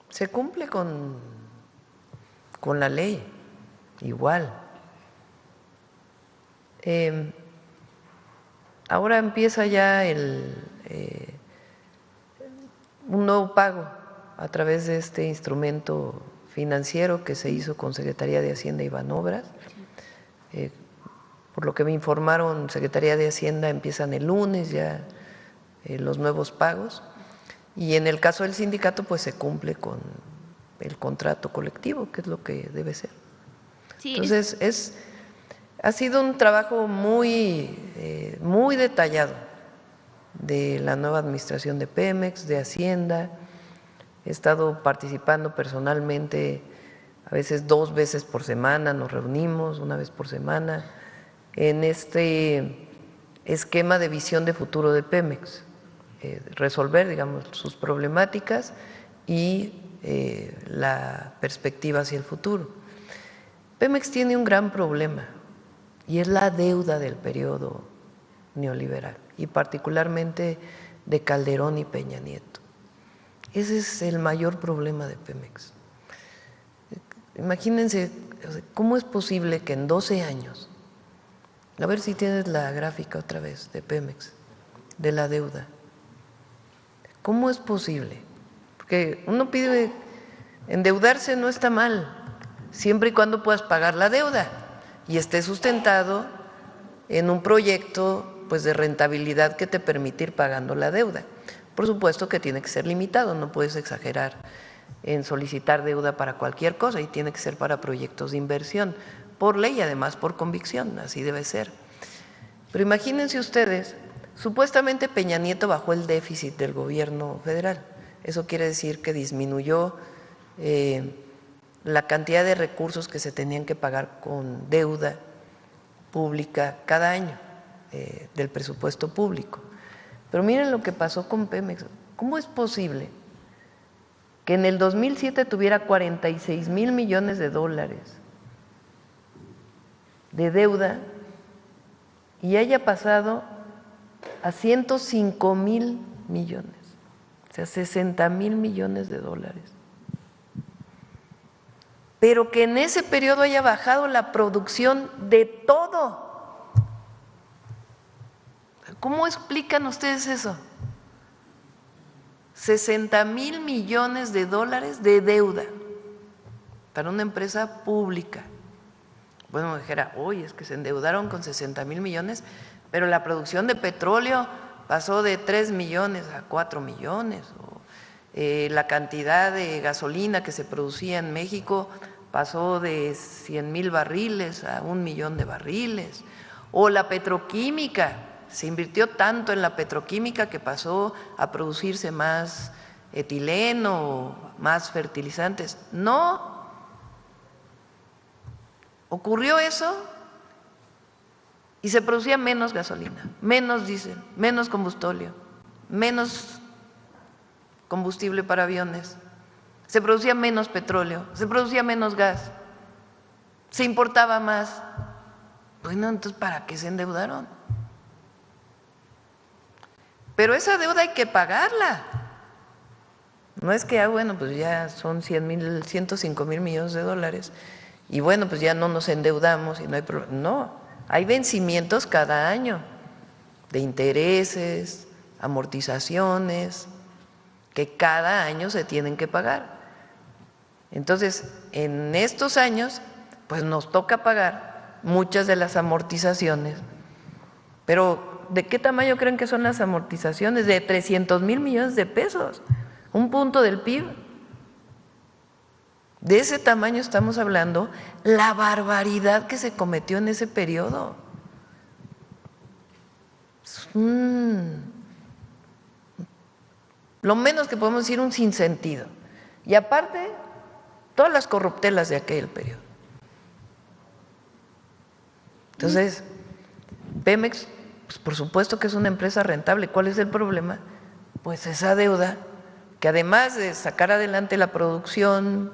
Se cumple con la ley, igual. Ahora empieza ya un nuevo pago a través de este instrumento financiero que se hizo con Secretaría de Hacienda y Banobras. Por lo que me informaron, Secretaría de Hacienda empiezan el lunes ya los nuevos pagos. Y en el caso del sindicato, pues se cumple con el contrato colectivo, que es lo que debe ser. Sí, entonces, ha sido un trabajo muy detallado de la nueva administración de Pemex, de Hacienda. He estado participando personalmente, a veces 2 veces por semana, nos reunimos 1 vez por semana, en este esquema de visión de futuro de Pemex. Resolver, digamos, sus problemáticas y la perspectiva hacia el futuro. Pemex tiene un gran problema y es la deuda del periodo neoliberal y particularmente de Calderón y Peña Nieto. Ese es el mayor problema de Pemex. Imagínense, ¿cómo es posible que en 12 años, a ver si tienes la gráfica otra vez de Pemex, de la deuda, ¿cómo es posible? Porque uno pide, endeudarse no está mal, siempre y cuando puedas pagar la deuda y esté sustentado en un proyecto pues, de rentabilidad que te permite ir pagando la deuda. Por supuesto que tiene que ser limitado, no puedes exagerar en solicitar deuda para cualquier cosa y tiene que ser para proyectos de inversión, por ley y además por convicción, así debe ser. Pero imagínense ustedes, supuestamente Peña Nieto bajó el déficit del gobierno federal. Eso quiere decir que disminuyó la cantidad de recursos que se tenían que pagar con deuda pública cada año del presupuesto público. Pero miren lo que pasó con Pemex. ¿Cómo es posible que en el 2007 tuviera 46,000 millones de dólares de deuda y haya pasado a 105,000 millones, o sea, 60,000 millones de dólares? Pero que en ese periodo haya bajado la producción de todo. ¿Cómo explican ustedes eso? 60,000 millones de dólares de deuda para una empresa pública. Bueno, me dijera, oye, es que se endeudaron con 60,000 millones, pero la producción de petróleo pasó de 3 millones a 4 millones. La cantidad de gasolina que se producía en México pasó de 100,000 barriles a 1,000,000 de barriles. O la petroquímica, se invirtió tanto en la petroquímica que pasó a producirse más etileno, más fertilizantes. No, ocurrió eso y se producía menos gasolina, menos diésel, menos combustóleo, menos combustible para aviones, se producía menos petróleo, se producía menos gas, se importaba más. Bueno, entonces, ¿para qué se endeudaron? Pero esa deuda hay que pagarla. No es que, bueno, pues ya son 105,000 millones de dólares y bueno, pues ya no nos endeudamos y no hay problema. No, hay vencimientos cada año de intereses, amortizaciones, que cada año se tienen que pagar. Entonces, en estos años, pues nos toca pagar muchas de las amortizaciones. Pero, ¿de qué tamaño creen que son las amortizaciones? De 300,000 millones de pesos, 1 punto del PIB. De ese tamaño estamos hablando, la barbaridad que se cometió en ese periodo. Lo menos que podemos decir, un sinsentido. Y aparte, todas las corruptelas de aquel periodo. Entonces, Pemex, pues por supuesto que es una empresa rentable. ¿Cuál es el problema? Pues esa deuda, que además de sacar adelante la producción,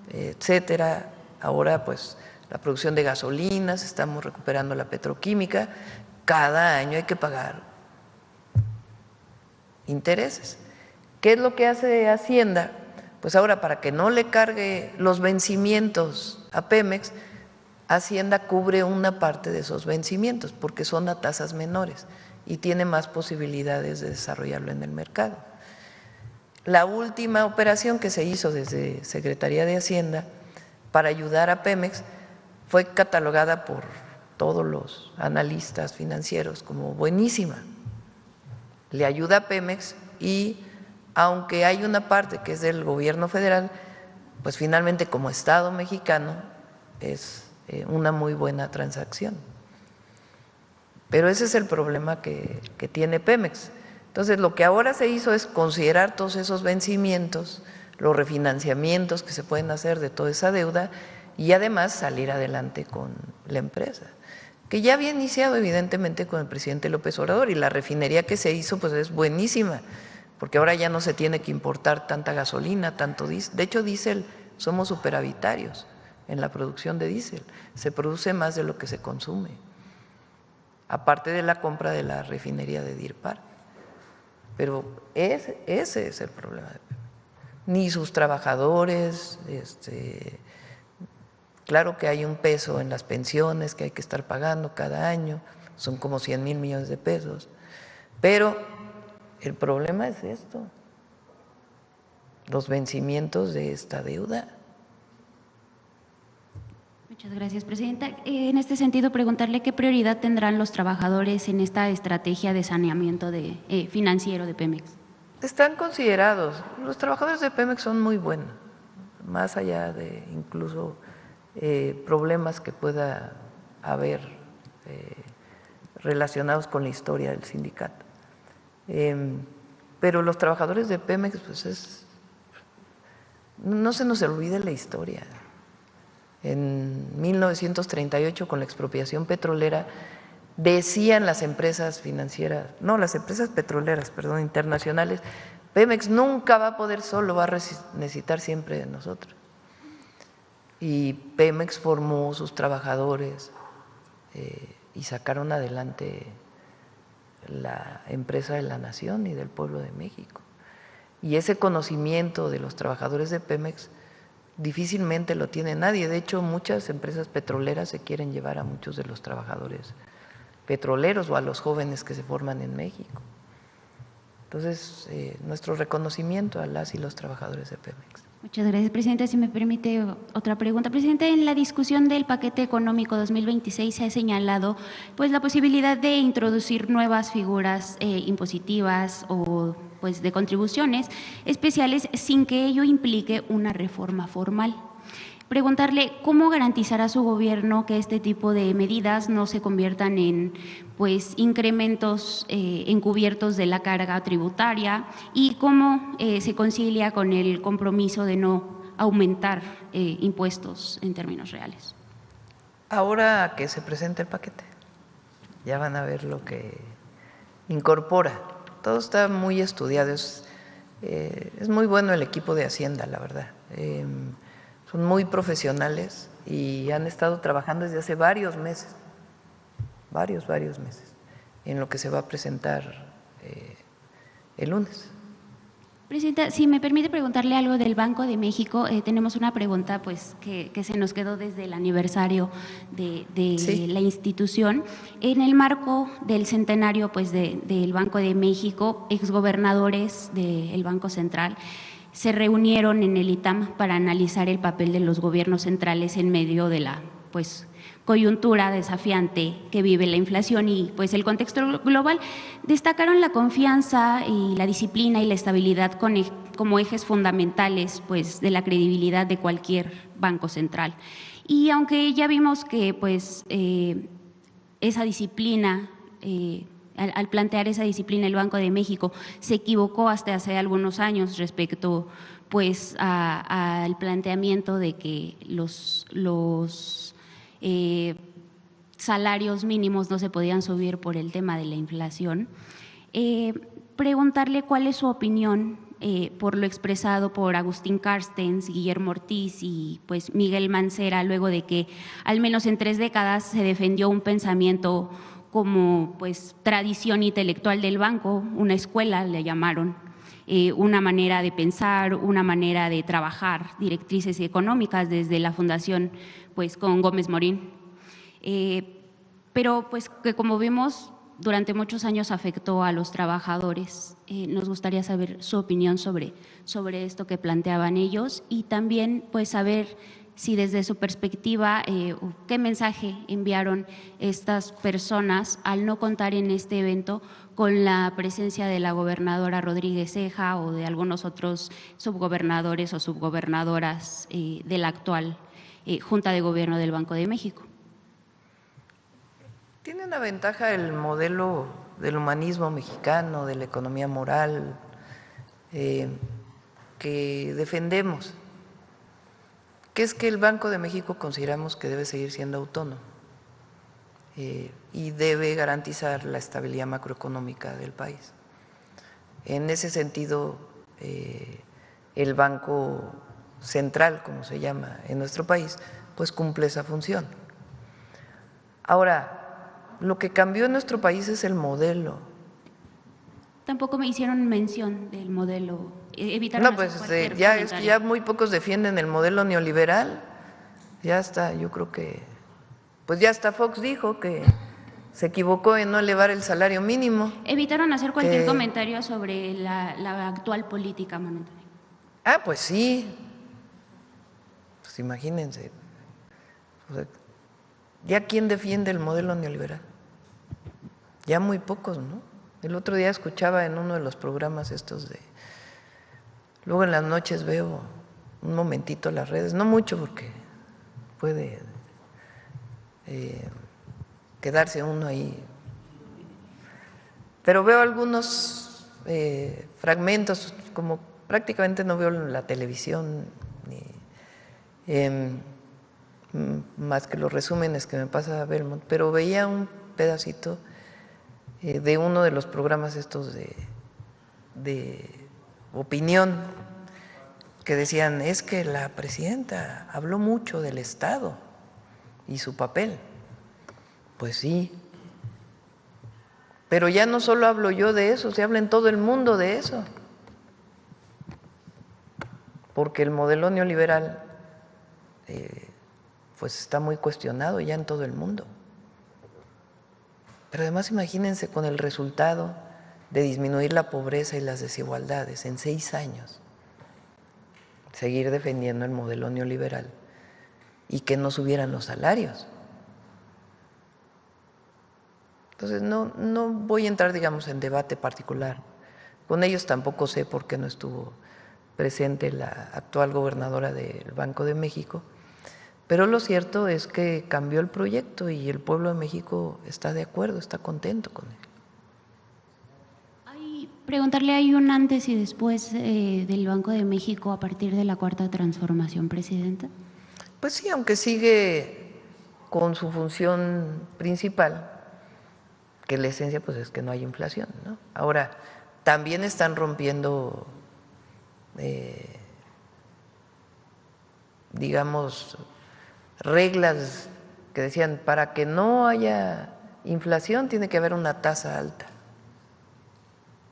etcétera, ahora pues la producción de gasolinas, estamos recuperando la petroquímica, cada año hay que pagar intereses. ¿Qué es lo que hace Hacienda? Pues ahora, para que no le cargue los vencimientos a Pemex, Hacienda cubre una parte de esos vencimientos porque son a tasas menores y tiene más posibilidades de desarrollarlo en el mercado. La última operación que se hizo desde Secretaría de Hacienda para ayudar a Pemex fue catalogada por todos los analistas financieros como buenísima. Le ayuda a Pemex y aunque hay una parte que es del gobierno federal, pues finalmente como Estado mexicano es una muy buena transacción. Pero ese es el problema que tiene Pemex. Entonces, lo que ahora se hizo es considerar todos esos vencimientos, los refinanciamientos que se pueden hacer de toda esa deuda y además salir adelante con la empresa, que ya había iniciado evidentemente con el presidente López Obrador, y la refinería que se hizo pues es buenísima, porque ahora ya no se tiene que importar tanta gasolina, tanto diésel. De hecho, diésel, somos superavitarios en la producción de diésel, se produce más de lo que se consume, aparte de la compra de la refinería de Deer Park. Pero ese es el problema de Pemex. Ni sus trabajadores, claro que hay un peso en las pensiones que hay que estar pagando cada año, son como 100,000 millones de pesos, pero el problema es esto, los vencimientos de esta deuda. Muchas gracias, Presidenta. En este sentido, preguntarle qué prioridad tendrán los trabajadores en esta estrategia de saneamiento financiero de Pemex. Están considerados, los trabajadores de Pemex son muy buenos, más allá de incluso problemas que pueda haber relacionados con la historia del sindicato. Pero los trabajadores de Pemex, pues no se nos olvide la historia. En 1938, con la expropiación petrolera, decían las empresas financieras, no, las empresas petroleras, perdón, internacionales, Pemex nunca va a poder solo, va a necesitar siempre de nosotros. Y Pemex formó sus trabajadores y sacaron adelante la empresa de la nación y del pueblo de México. Y ese conocimiento de los trabajadores de Pemex difícilmente lo tiene nadie. De hecho, muchas empresas petroleras se quieren llevar a muchos de los trabajadores petroleros o a los jóvenes que se forman en México. Entonces, nuestro reconocimiento a las y los trabajadores de Pemex. Muchas gracias, Presidenta. Si me permite otra pregunta. Presidenta, en la discusión del paquete económico 2026 se ha señalado pues la posibilidad de introducir nuevas figuras impositivas o pues de contribuciones especiales sin que ello implique una reforma formal. preguntarle cómo garantizará su gobierno que este tipo de medidas no se conviertan en pues incrementos encubiertos de la carga tributaria y cómo se concilia con el compromiso de no aumentar impuestos en términos reales. Ahora que se presente el paquete, ya van a ver lo que incorpora. Todo está muy estudiado, es muy bueno el equipo de Hacienda, la verdad. Son muy profesionales y han estado trabajando desde hace varios meses, varios meses, en lo que se va a presentar el lunes. Presidenta, si me permite preguntarle algo del Banco de México, tenemos una pregunta pues que se nos quedó desde el aniversario de sí, la institución. En el marco del centenario pues del Banco de México, exgobernadores del Banco Central se reunieron en el ITAM para analizar el papel de los gobiernos centrales en medio de la pues coyuntura desafiante que vive la inflación y pues el contexto global. Destacaron la confianza y la disciplina y la estabilidad como ejes fundamentales pues de la credibilidad de cualquier banco central. Y aunque ya vimos que pues esa disciplina al plantear esa disciplina el Banco de México se equivocó hasta hace algunos años respecto pues al planteamiento de que los salarios mínimos no se podían subir por el tema de la inflación. Preguntarle cuál es su opinión por lo expresado por Agustín Carstens, Guillermo Ortiz y pues Miguel Mancera, luego de que al menos en 3 décadas se defendió un pensamiento como pues tradición intelectual del banco, una escuela le llamaron, una manera de pensar, una manera de trabajar, directrices económicas desde la fundación pues con Gómez Morín, pero pues que como vimos durante muchos años afectó a los trabajadores. Nos gustaría saber su opinión sobre esto que planteaban ellos y también pues saber si desde su perspectiva, qué mensaje enviaron estas personas al no contar en este evento con la presencia de la gobernadora Rodríguez Ceja o de algunos otros subgobernadores o subgobernadoras de la actual Junta de Gobierno del Banco de México. Tiene una ventaja el modelo del humanismo mexicano, de la economía moral, que defendemos, que es que el Banco de México consideramos que debe seguir siendo autónomo y debe garantizar la estabilidad macroeconómica del país. En ese sentido, el Banco Central, como se llama en nuestro país, pues cumple esa función. Ahora, lo que cambió en nuestro país es el modelo. Tampoco me hicieron mención del modelo. Evitaron no, pues ya muy pocos defienden el modelo neoliberal. Ya está, yo creo que, pues ya hasta Fox dijo que se equivocó en no elevar el salario mínimo. Evitaron hacer cualquier comentario sobre la actual política monetaria. Ah, pues sí. Pues imagínense. O sea, ¿ya quién defiende el modelo neoliberal? Ya muy pocos, ¿no? El otro día escuchaba en uno de los programas estos de… Luego en las noches veo un momentito las redes, no mucho porque puede quedarse uno ahí, pero veo algunos fragmentos, como prácticamente no veo la televisión, más que los resúmenes que me pasa Belmont, pero veía un pedacito de uno de los programas estos de opinión que decían, es que la presidenta habló mucho del Estado y su papel. Pues sí, pero ya no solo hablo yo de eso, se habla en todo el mundo de eso, porque el modelo neoliberal pues está muy cuestionado ya en todo el mundo. Pero además imagínense con el resultado de disminuir la pobreza y las desigualdades en 6 años, seguir defendiendo el modelo neoliberal y que no subieran los salarios. Entonces no voy a entrar, digamos, en debate particular. Con ellos tampoco sé por qué no estuvo presente la actual gobernadora del Banco de México, Pero lo cierto es que cambió el proyecto y el pueblo de México está de acuerdo, está contento con él. Preguntarle, ¿hay un antes y después del Banco de México a partir de la Cuarta Transformación, Presidenta? Pues sí, aunque sigue con su función principal, que la esencia pues es que no hay inflación, ¿no? Ahora, también están rompiendo, digamos, reglas que decían, para que no haya inflación tiene que haber una tasa alta.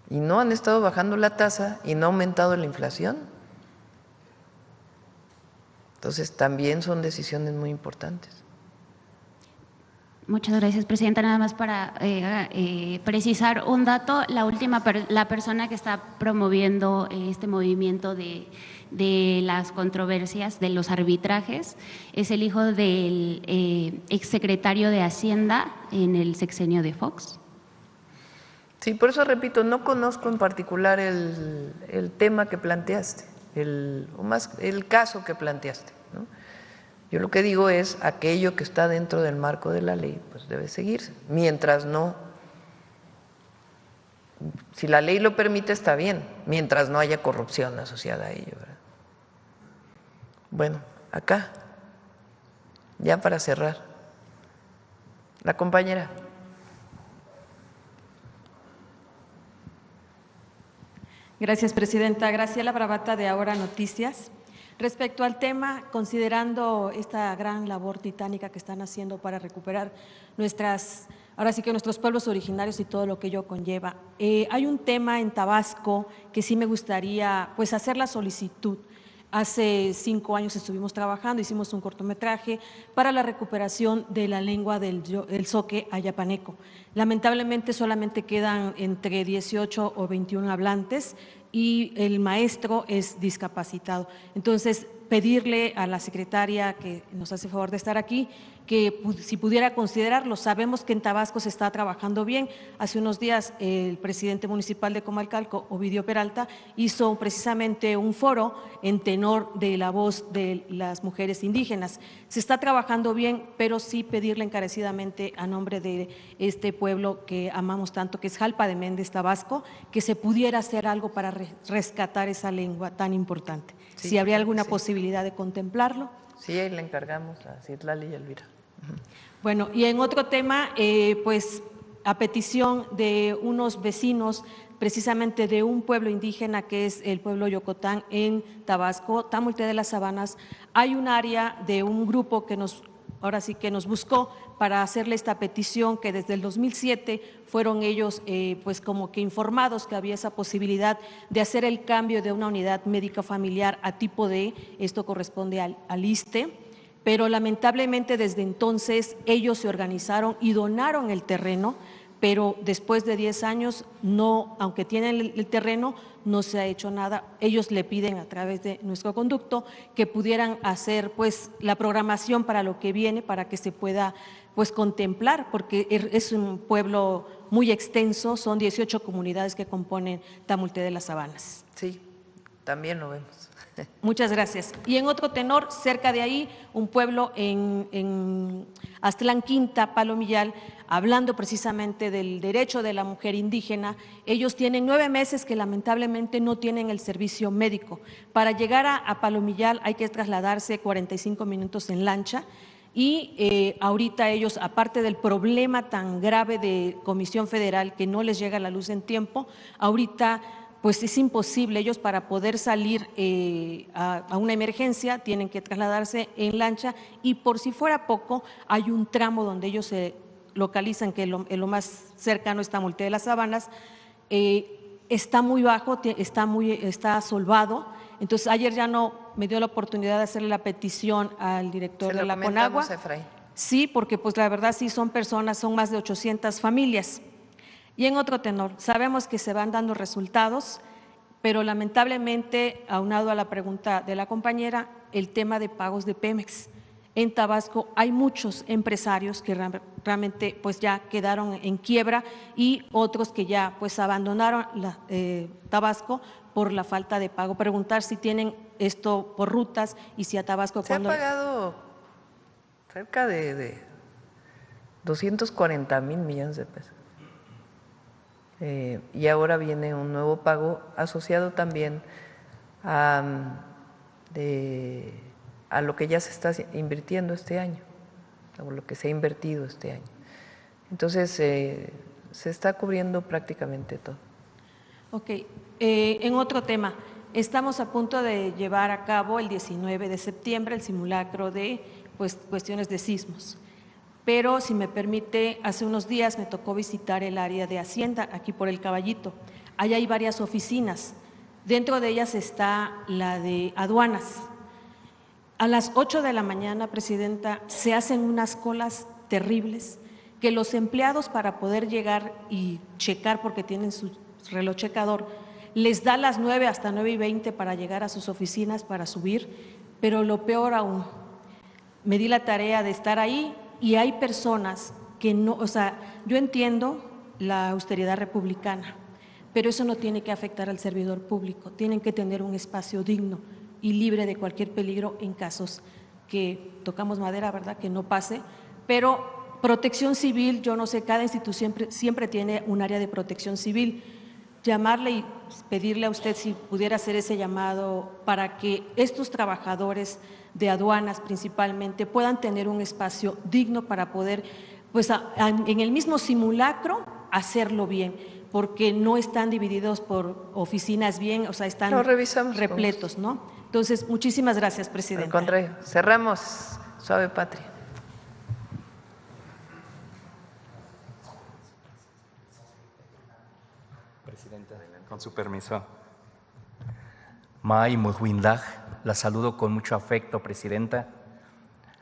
Y no han estado bajando la tasa y no ha aumentado la inflación. Entonces también son decisiones muy importantes. Muchas gracias, Presidenta. Nada más para precisar un dato, la persona que está promoviendo este movimiento de las controversias, de los arbitrajes, es el hijo del exsecretario de Hacienda en el sexenio de Fox. Sí, por eso repito, no conozco en particular el tema que planteaste, el caso que planteaste, ¿no? Yo lo que digo es aquello que está dentro del marco de la ley, pues debe seguirse. Mientras no, si la ley lo permite está bien, mientras no haya corrupción asociada a ello, ¿verdad? Bueno, acá, ya para cerrar, la compañera. Gracias, Presidenta. Graciela Bravata, de Ahora Noticias. Respecto al tema, considerando esta gran labor titánica que están haciendo para recuperar nuestros pueblos originarios y todo lo que ello conlleva, hay un tema en Tabasco que sí me gustaría pues hacer la solicitud. Hace 5 años estuvimos trabajando, hicimos un cortometraje para la recuperación de la lengua del zoque ayapaneco. Lamentablemente solamente quedan entre 18 o 21 hablantes y el maestro es discapacitado. Entonces, pedirle a la secretaria que nos hace favor de estar aquí, que si pudiera considerarlo. Sabemos que en Tabasco se está trabajando bien. Hace unos días el presidente municipal de Comalcalco, Ovidio Peralta, hizo precisamente un foro en tenor de la voz de las mujeres indígenas. Se está trabajando bien, pero sí pedirle encarecidamente a nombre de este pueblo que amamos tanto, que es Jalpa de Méndez, Tabasco, que se pudiera hacer algo para rescatar esa lengua tan importante. Sí, si habría alguna posibilidad de contemplarlo. Sí, ahí le encargamos a Citlali y Elvira. Bueno, y en otro tema, pues a petición de unos vecinos, precisamente de un pueblo indígena que es el pueblo Yocotán en Tabasco, Tamulte de las Sabanas, hay un área de un grupo que ahora sí que nos buscó para hacerle esta petición, que desde el 2007 fueron ellos pues como que informados que había esa posibilidad de hacer el cambio de una unidad médica familiar a tipo D, esto corresponde al ISSSTE, pero lamentablemente desde entonces ellos se organizaron y donaron el terreno, pero después de 10 años, no, aunque tienen el terreno, no se ha hecho nada. Ellos le piden a través de nuestro conducto que pudieran hacer pues la programación para lo que viene, para que se pueda pues contemplar, porque es un pueblo muy extenso, son 18 comunidades que componen Tamulte de las Sabanas. Sí, también lo vemos. Muchas gracias. Y en otro tenor, cerca de ahí, un pueblo en Aztlán Quinta, Palomillal, hablando precisamente del derecho de la mujer indígena. Ellos tienen 9 meses que lamentablemente no tienen el servicio médico. Para llegar a Palomillal hay que trasladarse 45 minutos en lancha. Y ahorita ellos, aparte del problema tan grave de Comisión Federal que no les llega la luz en tiempo, ahorita pues es imposible. Ellos para poder salir a una emergencia tienen que trasladarse en lancha y por si fuera poco hay un tramo donde ellos se localizan que lo más cercano está Tamulte de las Sabanas, está muy bajo, está solvado. Entonces ayer ya no me dio la oportunidad de hacerle la petición al director de la Conagua. Sí, porque pues la verdad sí son más de 800 familias. Y en otro tenor, sabemos que se van dando resultados, pero lamentablemente, aunado a la pregunta de la compañera, el tema de pagos de Pemex. En Tabasco hay muchos empresarios que realmente pues ya quedaron en quiebra y otros que ya pues abandonaron Tabasco por la falta de pago. Preguntar si tienen esto por rutas y si a Tabasco… Se ha pagado cerca de 240,000 millones de pesos. Y ahora viene un nuevo pago asociado también a lo que ya se está invirtiendo este año, o lo que se ha invertido este año. Entonces, se está cubriendo prácticamente todo. Ok. En otro tema, estamos a punto de llevar a cabo el 19 de septiembre el simulacro de cuestiones de sismos. Pero, si me permite, hace unos días me tocó visitar el área de Hacienda, aquí por el Caballito. Allá hay varias oficinas. Dentro de ellas está la de aduanas. A las 8 de la mañana, Presidenta, se hacen unas colas terribles que los empleados, para poder llegar y checar, porque tienen su reloj checador, les da las 9 hasta 9:20 para llegar a sus oficinas para subir, pero lo peor aún, me di la tarea de estar ahí y hay personas que no, o sea, yo entiendo la austeridad republicana, pero eso no tiene que afectar al servidor público, tienen que tener un espacio digno y libre de cualquier peligro en casos que tocamos madera, ¿verdad?, que no pase, pero protección civil, yo no sé, cada institución siempre tiene un área de protección civil. Llamarle y pedirle a usted si pudiera hacer ese llamado para que estos trabajadores de aduanas principalmente puedan tener un espacio digno para poder, pues en el mismo simulacro, hacerlo bien, porque no están divididos por oficinas bien, o sea, están repletos, ¿no? Entonces, muchísimas gracias, Presidenta. Al contrario, cerramos. Suave Patria. Presidenta, con su permiso. May Mugwindag, la saludo con mucho afecto, Presidenta.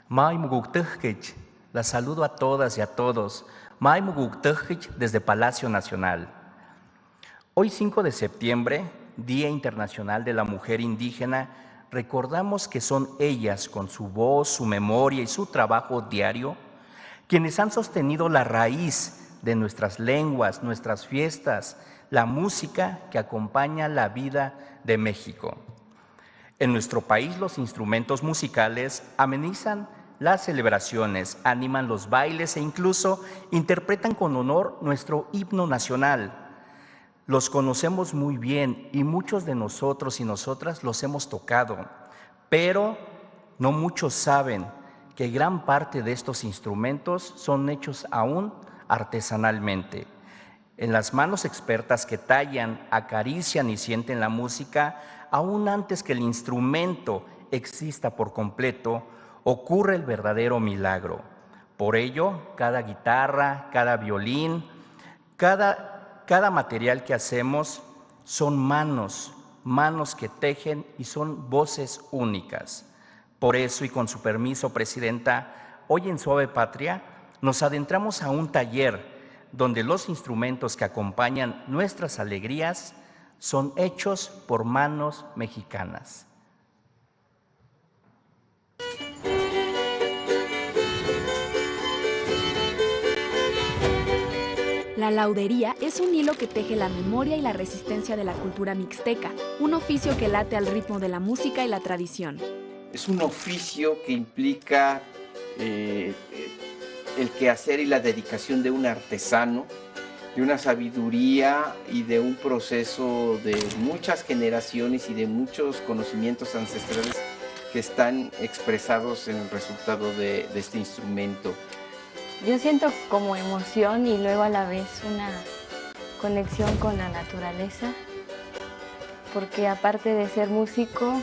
May Muguktukhich, la saludo a todas y a todos. May Muguktukhich desde Palacio Nacional. Hoy 5 de septiembre, Día Internacional de la Mujer Indígena, recordamos que son ellas, con su voz, su memoria y su trabajo diario, quienes han sostenido la raíz de nuestras lenguas, nuestras fiestas, la música que acompaña la vida de México. En nuestro país, los instrumentos musicales amenizan las celebraciones, animan los bailes e incluso interpretan con honor nuestro himno nacional. Los conocemos muy bien y muchos de nosotros y nosotras los hemos tocado, pero no muchos saben que gran parte de estos instrumentos son hechos aún artesanalmente. En las manos expertas que tallan, acarician y sienten la música, aún antes que el instrumento exista por completo, ocurre el verdadero milagro. Por ello, cada guitarra, cada violín, cada material que hacemos son manos que tejen y son voces únicas. Por eso, y con su permiso, Presidenta, hoy en Suave Patria nos adentramos a un taller donde los instrumentos que acompañan nuestras alegrías son hechos por manos mexicanas. La laudería es un hilo que teje la memoria y la resistencia de la cultura mixteca, un oficio que late al ritmo de la música y la tradición. Es un oficio que implica el quehacer y la dedicación de un artesano, de una sabiduría y de un proceso de muchas generaciones y de muchos conocimientos ancestrales que están expresados en el resultado de este instrumento. Yo siento como emoción y luego a la vez una conexión con la naturaleza, porque aparte de ser músico,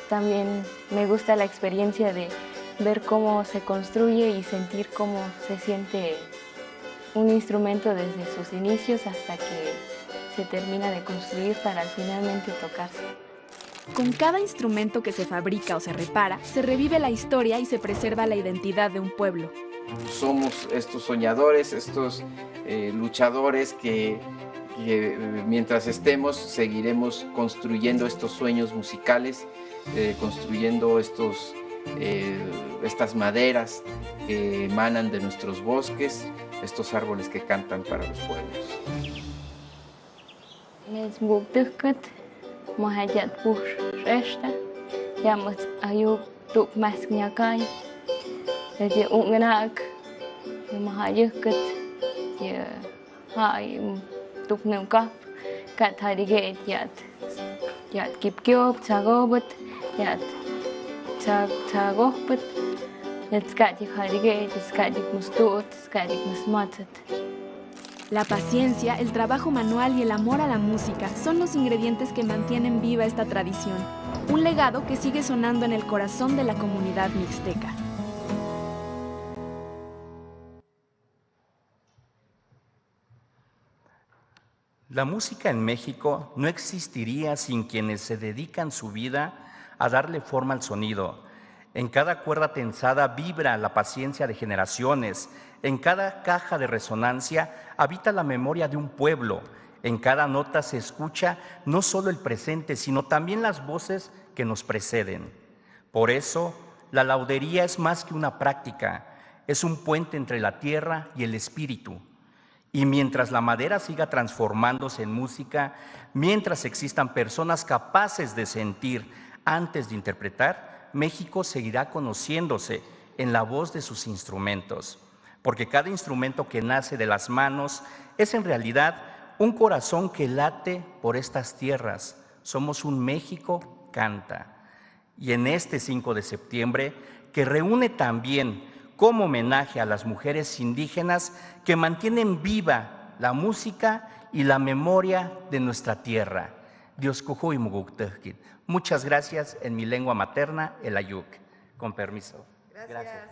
también me gusta la experiencia de ver cómo se construye y sentir cómo se siente un instrumento desde sus inicios hasta que se termina de construir para finalmente tocarse. Con cada instrumento que se fabrica o se repara, se revive la historia y se preserva la identidad de un pueblo. Somos estos soñadores, estos luchadores que mientras estemos seguiremos construyendo estos sueños musicales, construyendo estas maderas que emanan de nuestros bosques, estos árboles que cantan para los pueblos. je ungenak mahayukat je hai tuknum kap kat hariget yat kipkyop chagobat yat chagobat yat skadik hariget skadik mustut skadik musmatat. La paciencia, el trabajo manual y el amor a la música son los ingredientes que mantienen viva esta tradición, un legado que sigue sonando en el corazón de la comunidad mixteca. La música en México no existiría sin quienes se dedican su vida a darle forma al sonido. En cada cuerda tensada vibra la paciencia de generaciones. En cada caja de resonancia habita la memoria de un pueblo. En cada nota se escucha no solo el presente, sino también las voces que nos preceden. Por eso, la laudería es más que una práctica, es un puente entre la tierra y el espíritu. Y mientras la madera siga transformándose en música, mientras existan personas capaces de sentir antes de interpretar, México seguirá conociéndose en la voz de sus instrumentos, porque cada instrumento que nace de las manos es en realidad un corazón que late por estas tierras. Somos un México canta. Y en este 5 de septiembre, que reúne también como homenaje a las mujeres indígenas que mantienen viva la música y la memoria de nuestra tierra. Dios kujo y muguktekit. Muchas gracias en mi lengua materna, el ayuk. Con permiso. Gracias.